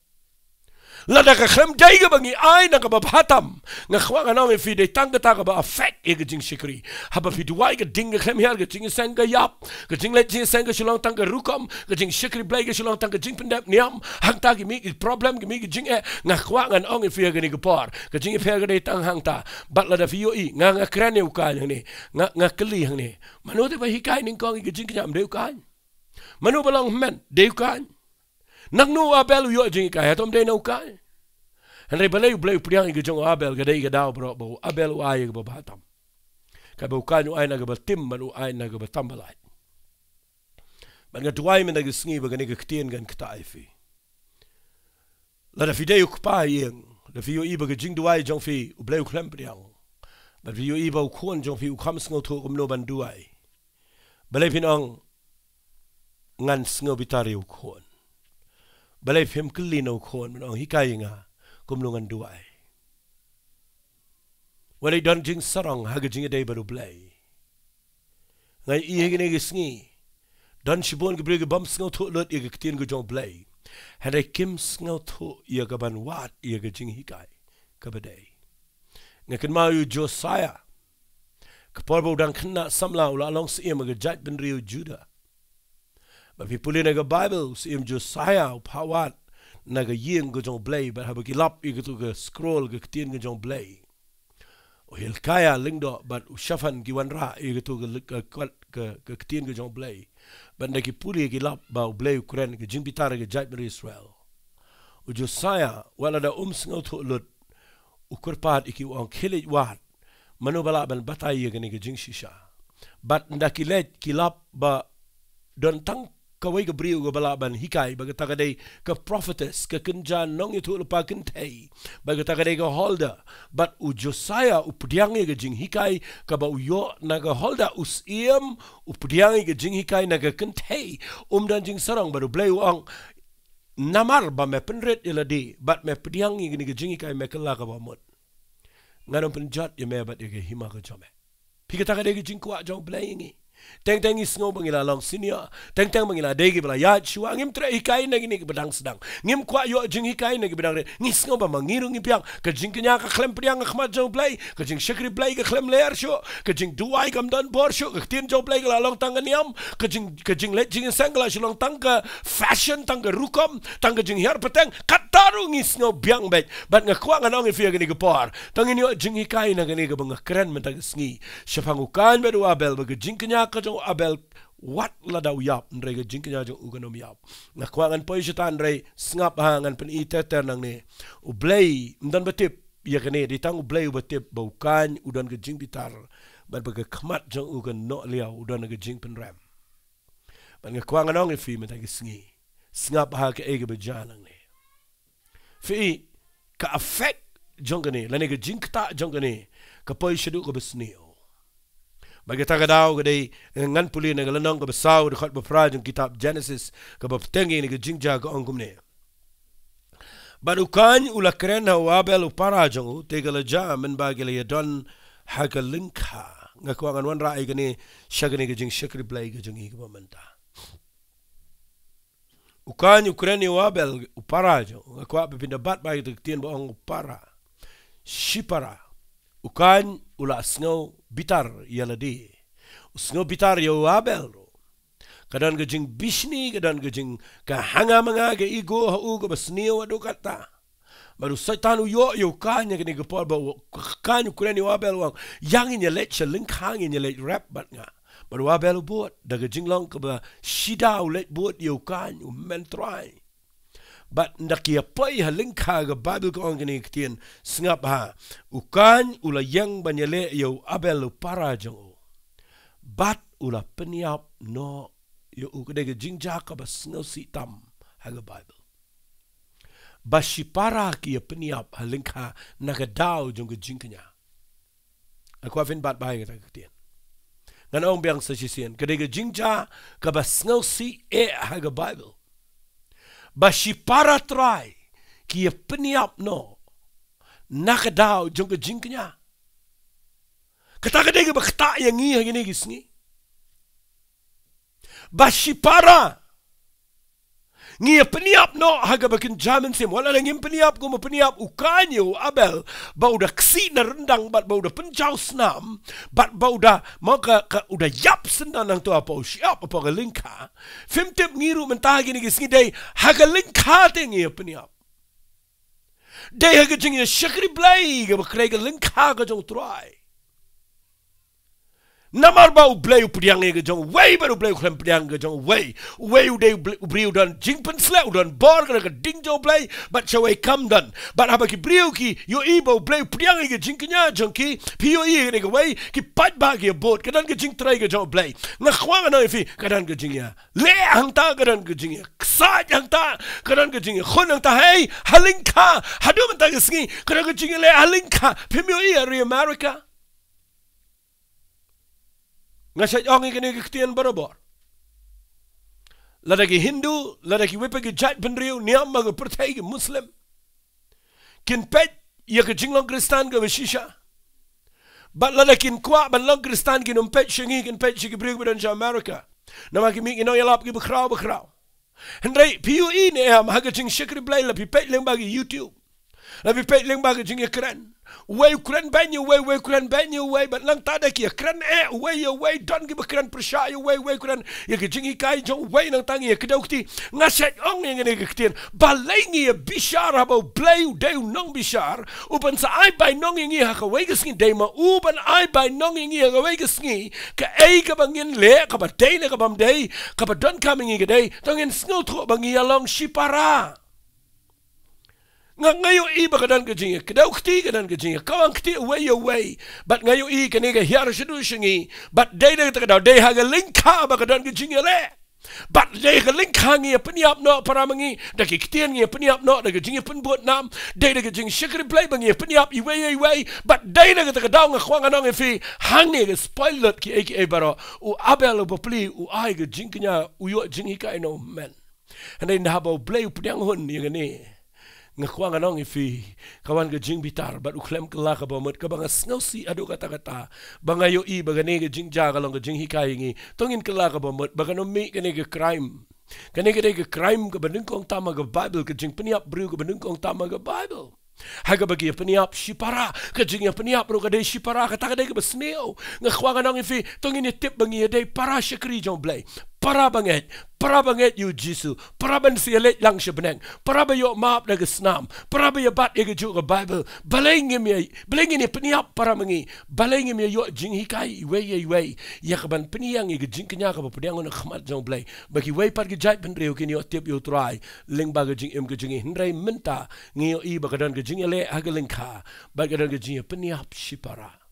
lada ka khem dai ga bangi ai na ka babatam nga khwa nga nong fi dai tangga ta ka ba affect e ga jing shikri haba fi duai ga ding khem her ga jing sanga yap ga jing le jing sanga shulong tangga rukam ga jing shikri blai ga shulong tangga jing pendap niam hang ta gi mi problem gi mi jing e nga khwa nga nong fi ga ni ga par ga jing perga dai tang hang ta bat lada fi yo I nga krane u ka ni nga kli hang ni manu te ba hikai ning kong ga jing knya am deu kan manu balang men deu kan nang no abel yo jing ka hatom de no kan andre balai blai priang ge jong abel ga dei ga daw bro bo abel u ai ga batam ka bo kan u ai na ga batim manu ai na ga batambalai man ga tuai men ga sngi ba ga ne ga ktien gan ktai fi la da fidei ku pa yeng la fi yo I ba ga jing duai jong fi u blai klem priang ba fi yo I ba u khon jong fi u kham sngo tho kum no ban duai balai pinong ngan sngo bitari u khon balai phim klino khon man ong hikai nga kum lungan duai walai don jing sarong haga jing dei baru blai ngai I hegene ge sngi don shibon ge brege bam sngo tho lot ye ge tin ge jong blai hade kim sngo tho ye ge ban wat ye ge jing hikai ka badai ngaken ma yu Josiah kapor dan kena samla ula long si ge jat ben riu Judah ba pi pulin ga Bible si Josiah pawat naga yeng go jong blay ba ha gi lap I tu ga scroll ga tin ga jong blay o Hilkaya lingdo but ushafan gi wanra I tu ga tin ga jong blay ba na ki puli gi lap ba blay Ukraine ga jing bitara ga jat Israel u Josiah wala da sngaw thu lut u kurpat iki u khilit wat manu bala ban batay gani ga jing shisha bat ndakilet kilap ba don tang kawai ga briu ga bala ban hikai ba ta dei ka prophetess ka kunjan nong itu lupa kentei ba ta dei ga holder but u Josiah u pudiang ga jing hikai ka ba u yo na ga holder us iem u pudiang ga jing hikai na ga kentei dan jing sarang baru bleu ang namar ba me penret iladi but me pudiang ga jing hikai me kala ka ba mot ngaron penjat ya me bat ga hima ka jome pika ta dei ga jing kwa jong blaying teng isngo bangila long senior teng bangila degi bala ya chua ngim tre hikai na gini bedang sedang ngim kwa yo jing hikai na bedang re ngisngo ba mangiru ngipiang ka jing kenya ka klem priang khmat jong play ka jing shakri play ka klem ler sho ka jing duai kam don bor sho ka tin jong play ka long tang niam ka jing let jing sangla long tang ka fashion tang ka rukom tang ka jing her petang kataru ngisngo biang bet bat nga kwa nganong ifia gini ka por tang yo jing hikai na gini ka bang kren mentag sngi shafangukan bedu abel ba ka jing kenya kajong abel wat la daw yap ndre ga jing kanya jong uganom yap na kwangan po isitan re ngap hangan pen iteter nang ne u blay mdan batip ya kane di tang u blay batip baukan udan ga jing bitar ban baga khmat jong ugan no liao udan ga jing pen ram ban ga kwangan ong fi meta ga sngi ngap ha ka ege bejan nang ne fi ka affect jong ne la ne ga jing ta jong ne ka po isidu ko besnio bagi tagadaw gade ngan puli na galanong ka basaw de khat bafraj ng kitab Genesis ka baftengi ni jingja ka ongkum ne barukan ulakren na wabel uparajong tegala jam men bagila yadon hagalinka ngakwa ngan rai gani shagani ka jing shakri blay ka jing ka pamanta ukan ukren ni wabel uparajong ngakwa bipinda bat bagi tien ba ong upara shipara ukan ula sngo bitar yaladi sngo bitar yo abel kadan gajing bishni kadan gajing ka hanga manga ga igo ha ugo basnio adu kata baru satan yo kanya gani gapor ba kanyu kureni abel wang yang in let chalin khang in let rap bat nga baru abel bot daga jinglang ka ba shida let bot yo kanyu mentrai but ndakia pai halingka ga Bible ko angani kitien sngap ha ukan ula yang banyale yo abel para jong bat ula peniap no yo ukade ga jingja ka bas no sitam ha ga Bible bashi para ki peniap halingka naga daw jong ga jingkanya akwa fin bat bai ga kitien nan ong biang sa sisien kade ga jingja ka bas no si ha ga Bible bashi para try ki peniap no nakadaw jong jingknya kata kadege bakta yang ngi hagini gisni bashi para ngi peniap no haga bakin jamin sim wala ngim peniap ko peniap ukanyo abel bauda ksi na rendang bat bauda penjau snam bat bauda maka ka uda yap sendan nang to apa siap apa lingka fimtip ngiru mentagi ni gisni dei haga lingka te ngi peniap dei haga jingi shakri blai ga bakrega lingka ga jong try namar ba ublay upriang ga jong way ba ublay klem priang ga jong way uday ubriu dan jingpen sle udan bor ga ding jo blay but so way come dan but haba ki briu ki yo ibo ublay priang ga jingknya jong ki pio i ga way ki pat ba ga bot kadan ga jing try ga jong blay nga khwang na fi kadan ga jingya le hang ta kadan ga jingya ksa hang ta kadan ga jingya khon hang ta hey halingka hadu man ta ga sngi kadan ga jingya le halingka pimio i ari America ngasay ong ikini kiktian barabor ladaki Hindu ladaki wipagi jat penriu niam maga pertai Muslim kin pet ya ke jinglong Kristan ga shisha bat ladakin kwa ban long Kristan kin pet shingi kin pet shigi briu badan ja America nama ki mi ino yalap ki bakraw hendrai PUE ne am haga jing shikri blay la pi pet leng bagi YouTube la pi pet leng bagi jing ekran way kran banyu way kran banyu way but lang tada ki kran way don gi kran persha way kran ya ki jingi kai jong way nang tangi ya kedokti ngaset ong yang ne kitien balengi ya bishar habo blay de nong bishar uban sa ai by nong ngi ha ka way gisni de ma uban ai by nong ngi ha way gisni ka ai ka bangin le ka ba de le ka bam de ka ba don coming ngi de tongin snul tro bangi along shipara ngayo iba kadan ka jingi kadaw kti kadan ka jingi kawang kti away but ngayo kaniga hiar shidu shingi but day na kadaw day haga lingka ba kadan ka jingi le but day ka lingka ngi peniap no para mangi daki ktian ngi peniap no daki jingi pen buat nam day na ka jingi shikri play bangi peniap iway but day na kadaw nga khwang anong fi hangi ka spoiler ki aka baro u abel u popli u ai ka jingi nya u yo jingi ka ino men and then habo play u pediang hun ni ngakwang anong ifi kawan ka jing bitar but uklem kala ka bomot ka banga snowsi adu kata bangayo bagane ka jing jaga long ka jing hikayi tongin kala ka bomot bagano mi kane ka crime ka crime ka banung kong tama ka bible ka jing peniap bru ka banung kong tama ka bible haga bagi peniap shipara ka jing peniap ro ka de shipara ka taka de ka basneo ngakwang anong ifi tongin tip bangi de para shakri jong blay para banget you jisu para ban sialet lang siya beneng para ba yo map na gasnam para ba yo bat ega juga bible balengin ni peniap para mangi balengin mi yo jing hikai way ya kaban peniang ega jing kenya ka pediang on khmat jong blay bagi way par ki jait ben reu kini yo tip yo try ling ba ga jing em ga jing hindrai menta ngi yo ba kadan ga jing le hagaling kha ba kadan ga jing peniap shipara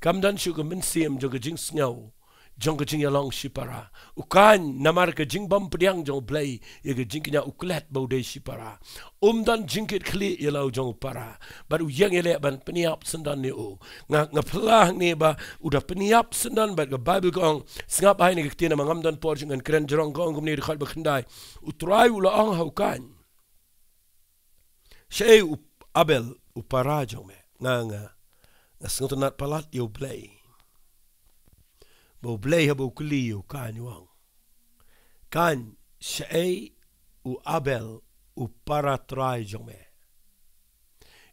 kamdan shu ka men sim jo ga jing sngau jong ka jing yalong shipara ukan namar ka jing bam pediang jong blay ye ka jing kenya uklet baude shipara dan jing kit kli yalau jong para baru yang ele ban peniap sendan ni nga pelah ni ba udah peniap sendan ba ka bible kong singap ai ni ka tina mangam dan por jing kren jrong kong kumni de khat ba khandai utrai ula ang haukan shay abel upara jong me nga sngotonat palat yo blay bo blay habo kuliyo kan wang kan shay u abel u para try jome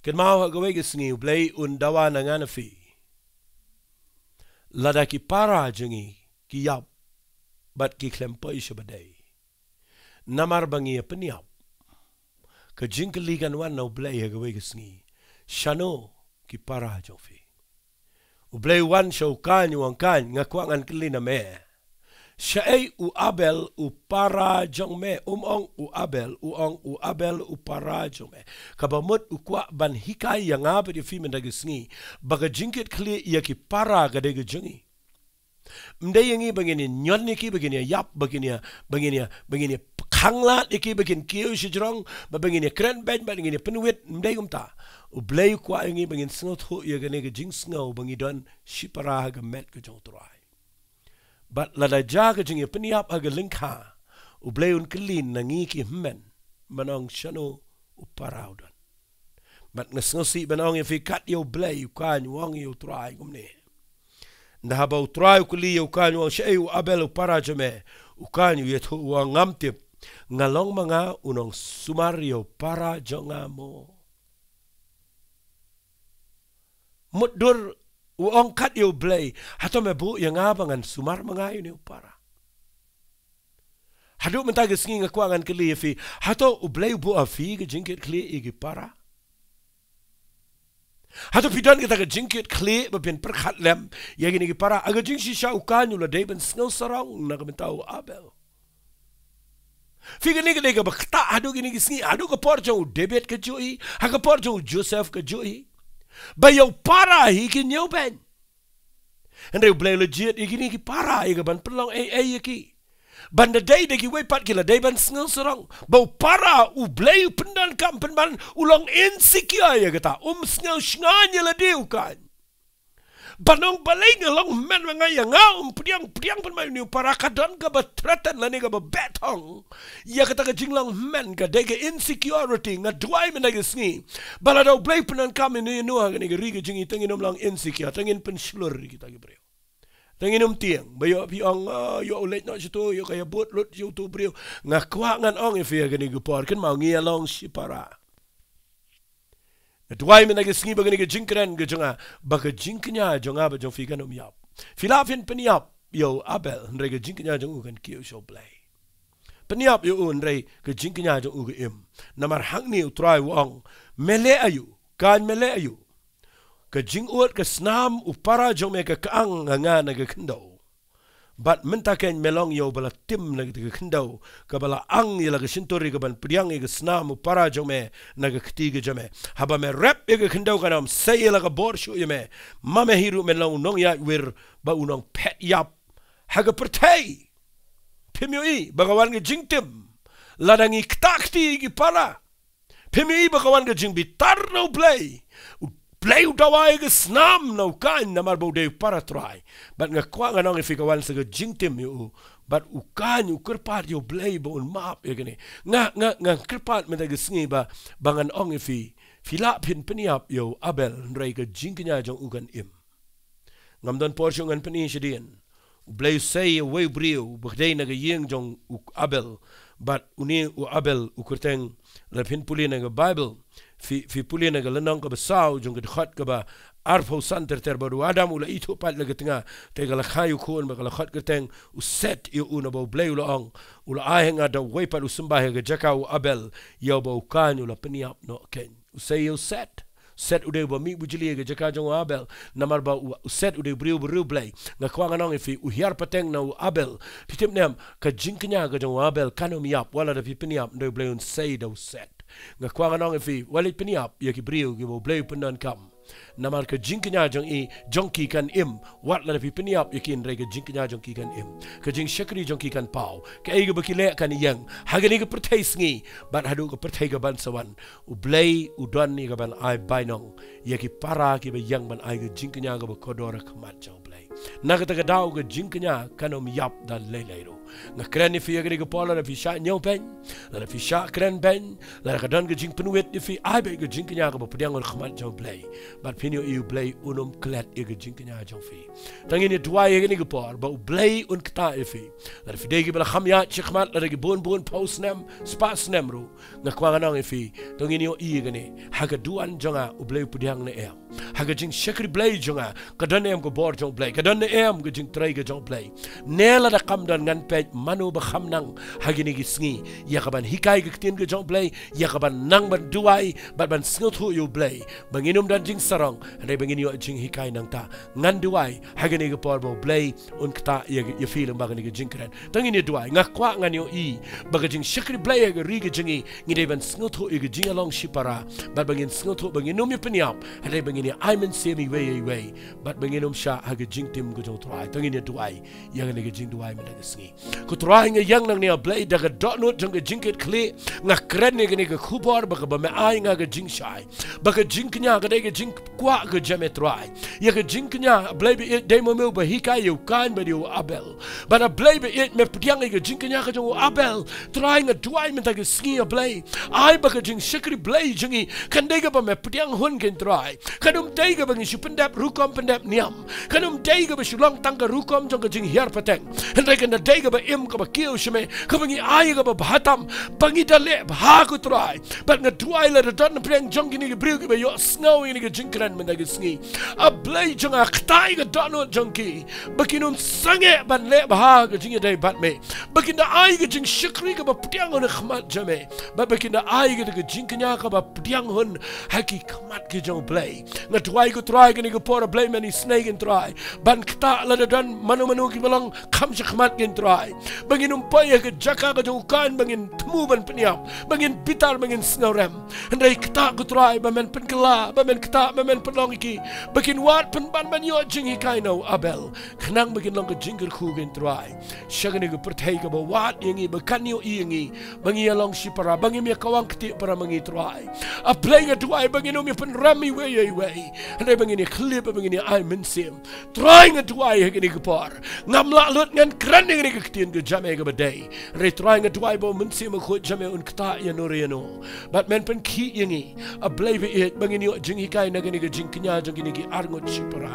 ken mau gawe gesngi u blay un dawa na nganafi lada ki para jengi ki yap bat ki klempo isha badai namar bangi peniap ka jingkali kan wan no blay gawe gesngi shano ki para jofi Ublay wan siya ukan ngakwangan kilina me. Siya ay u abel u para jong me. U abel u para jong me. Kabamot u kwa ban hikay yang nga pa di fimen dagisngi. Baga jingkit kli iya ki para gadega jongi. Mday yang bangini nyon niki bagini yap bagini kanglat iki bagin kiyo si jrong bagini kren ben bagini penuit mday umta ublay kwa yang bangin snot ho ya gane ga jing snow bangi don shipara ga met ga jong trai but lada jaga jing peniap aga linkha ublay un klin nangi ki men manong shano uparaudan but ngasnosi banong if kat yo blay kan wang yo trai gumne ndahaba utrai kuli yo kan wang shay abel para jame ukan yet ho ngamtip ngalong mga unong sumario para jonga mo mudur uong kat yo blay hato mebu yang abangan sumar mga yun para hadu mentagis ngi ngakwangan kli fi hato ublay bu afi ge jingkit kli igi para hato pidan kita ge jingkit kli babin perkhat lem yagi igi para aga jing si sha ukan ula deben snow sarong nagamentaw abel Figa nigga nigga bakta adu gini gisni adu ka porjo debit ka joi ha ka porjo Joseph ka joi ba yo para hi ki nyo ben and they play legit igini ki para iga ban pelong ki banda day de ki we pat kila day ban sngal sorong ba para u play pendan kam penban ulong insecure ya kata sngal shnganya la diu kan Banong baling along men nga yang pediang pen mai ni para kadon ka batratan la ni ka betong ya kata ka jinglang men ka dege insecurity nga duai men nga sni balado blay penan kami ni no nga ni ri ka jingi tangin lang insecure tangin pen slur kita gi breo tangin tiang bayo piang yo let no situ yo kaya bot lut yo tu breo nga kwangan ong if ya ni gupor kan mau ngi along si para Dwai men nagisngi bagani ke jingkren ke jonga baga jingknya jonga ba jong figan yap filafin peniap yo abel ndre ke jingknya jong kan kiyo show play peniap yo ndre ke jingknya jong u im namar hangni utrai wong mele ayu kan mele ayu ke jing ut ke snam upara jong me ke kaang nga na ke kendo Bat mentaken melong yo bala tim na ke kendau ka bala ang yela ke sintori ka ban priang ke snam para jome na ke ketiga jome haba me rap ke kendau kanam sayela ka borshu yeme mame hiru melong nong ya wir ba unong pet yap haga pertai pimyoi bagawan ke jingtim ladangi ktakti ki para pimyoi bagawan ke jing bitar no play play udawai ke snam no kan namar bo de para try but nga kwa nga nong ifikawan sa jingtim yu but ukan yu kerpat yo play bo map ya gani nga kerpat meta ke sngi ba bangan ong ifi fila pin peniap yo abel rei ke jingknya jong ugan im ngamdon porsyon ngan peni shedien play say way brio bgdei na ge yeng jong abel but uni abel ukurteng la pin puli na ge bible fi puli na galanang ka basaw jong khat ka ba arfo santer ter baru adam ula itu pat la getinga te gala khayu khon ba gala khat keteng u set yu una bo blay ula ong ula ahenga da way pat u sembah ga jakau abel yo bo kan ula peniap no ken u say you set ude ba mi bujili ga jaka jong abel namar ba u set ude briu blay nga kwanga nong ifi u hiar pateng na u abel pitim nem ka jinknya ga jong abel kanom yap wala da peniap ndo blay un say do set nga kwanga nong ifi walit peniap ya ki briu gi bo blay pendan kam namar ka jinknya jong i jongki kan im wat la pi peniap yakin rega jinknya jongki kan im ka jing shakri jongki kan pau ka ega bakile kan yang hagani ka pertai sngi bat hadu ka pertai ka ban sawan u blay u don ni ka ban ai bainong yaki para ki ba yang ban ai ka jinknya ka ba kodora khamat jong blay nagata ka daw ka jinknya kanom yap dan leleiro nga kren ni fi yagri ka pola na fi sha nyong pen la fi sha kren ben la ka don ka jing penuet ni fi ai ba ka jinknya ka ba pediang khamat jong blay but pinyo you play unum klet ege jinknya jong fi tangin ni dua ege ni gepor ba play un kta ifi la fi dege bela khamya chikmat la ge bon post nem spas nem ru na kwanga nang ifi tangin yo ege ni haga duan jonga u play pudiang ne em haga jing shakri play jonga kadan em ko bor jong play kadan ne em ge jing trai ge jong play nela da kam dan ngan pe manu ba kham nang hagi ni gisngi ya kaban hikai ge tin ge jong play ya kaban nang ban duai ban sngot hu you play banginum dan jing sarong and they begin you jing hikai nang ta ngan duai hagani ge porbo play un kta ye feel bagani ge jingkren tangin ye duai ngakwa ngan yo i bagajing shakri play ge ri ge jingi ngi de ban sngoto ge jing along shipara but bagin sngoto bagin num ye peniap and they begin ye aimen semi way but bagin num sha hage jing tim ge jong try tangin ye duai yang ge jing duai me ge sngi ko try nge yang nang ne play da ge dot not jong ge jingket kle ngakren ne ge khubor ba ba me ai nga ge jing shai ba ge jing knya ge de jing kwa ge jame try ye ge jing knya blebe it de mo ba hikai yo kan ba yo abel but a blebe it me pdiang ge jing knya ge jo abel trying a duai me ta ge ski a blay ai ba ge jing shikri blay jingi kan de ge ba me pdiang hun gen try kanum de ge ba ngi shupendap rukom pendap niam kanum de ge ba shulong tang ge rukom jong ge jing hiar pateng and de ge de ge ba im ge ba kiu shme ge ba ngi ai ge ba bhatam bangi da le ha ku try but nga duai la da don preng jong ni ge briu ge ba yo snow ni ge jing kran me da ge sngi a blay jong a ktai ge dono jongki bakinum sange ban le ba ge jing de bat me bakin da ai ge jing shikri ge ba ptiang on khmat jame ba bakin da ai ge jing knya ka ba ptiang hun haki khmat ge jong blay nga twai ge try ge ni ge por blay many snake and try ban kta la dan manu ki balong kham khmat gen try baginum pai ge jaka ge jong kan bangin tmu ban pniam bangin pitar bangin snorem ndai kta ge try ba men penkela ba men kta ba men pelong ki bakin wat pen ban man yo jing hikai no abel khnang bakin long ge jinger khu gen try shagani ge perthai ge ba wat yengi ba kan yo yengi bangi along shipara bangi me kawang kti para mangi try a play ge try bangi no me pen rami way and bangi ni clip bangi ni I men sim trying ge try ge ni ge par ngam la lut ngan kran ge ni ge ktien ge jame ge ba day re trying ge try bo men sim khu jame un kta ya no re no but men pen ki yengi a play be it bangi ni jing hikai na ge ni ge jing knya jing ni ge arngot shipara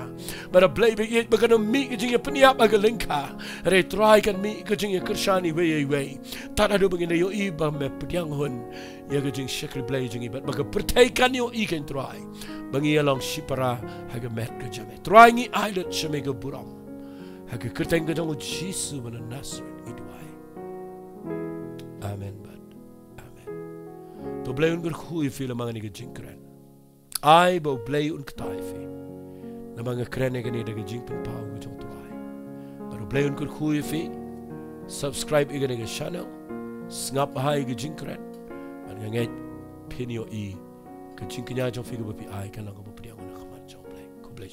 but a blay be it bagano mi ge jing pniap aga linka re try kan mi ge jing kershani way ta da do bangin yo i ba me pdiang hun ye ge jing shakri blay jing but baga pertai kan yo i kan try bangi along shipara haga met ge jame try ngi islet shame ge buram haga kerteng ge jong jisu ban nasret i dwai amen but amen to blay un ger khu i feel mangani ge jing kran ai bo blay un ktai fi na mga krene gani daga jing pen pau ge jong try but play un goeie fi. Subscribe iga channel. Snap hai iga jinkret. An nganget pinio I. Ka jinknya jong fi ga bapi ai kan lang ga bapi ang na khaman jong play. Ko play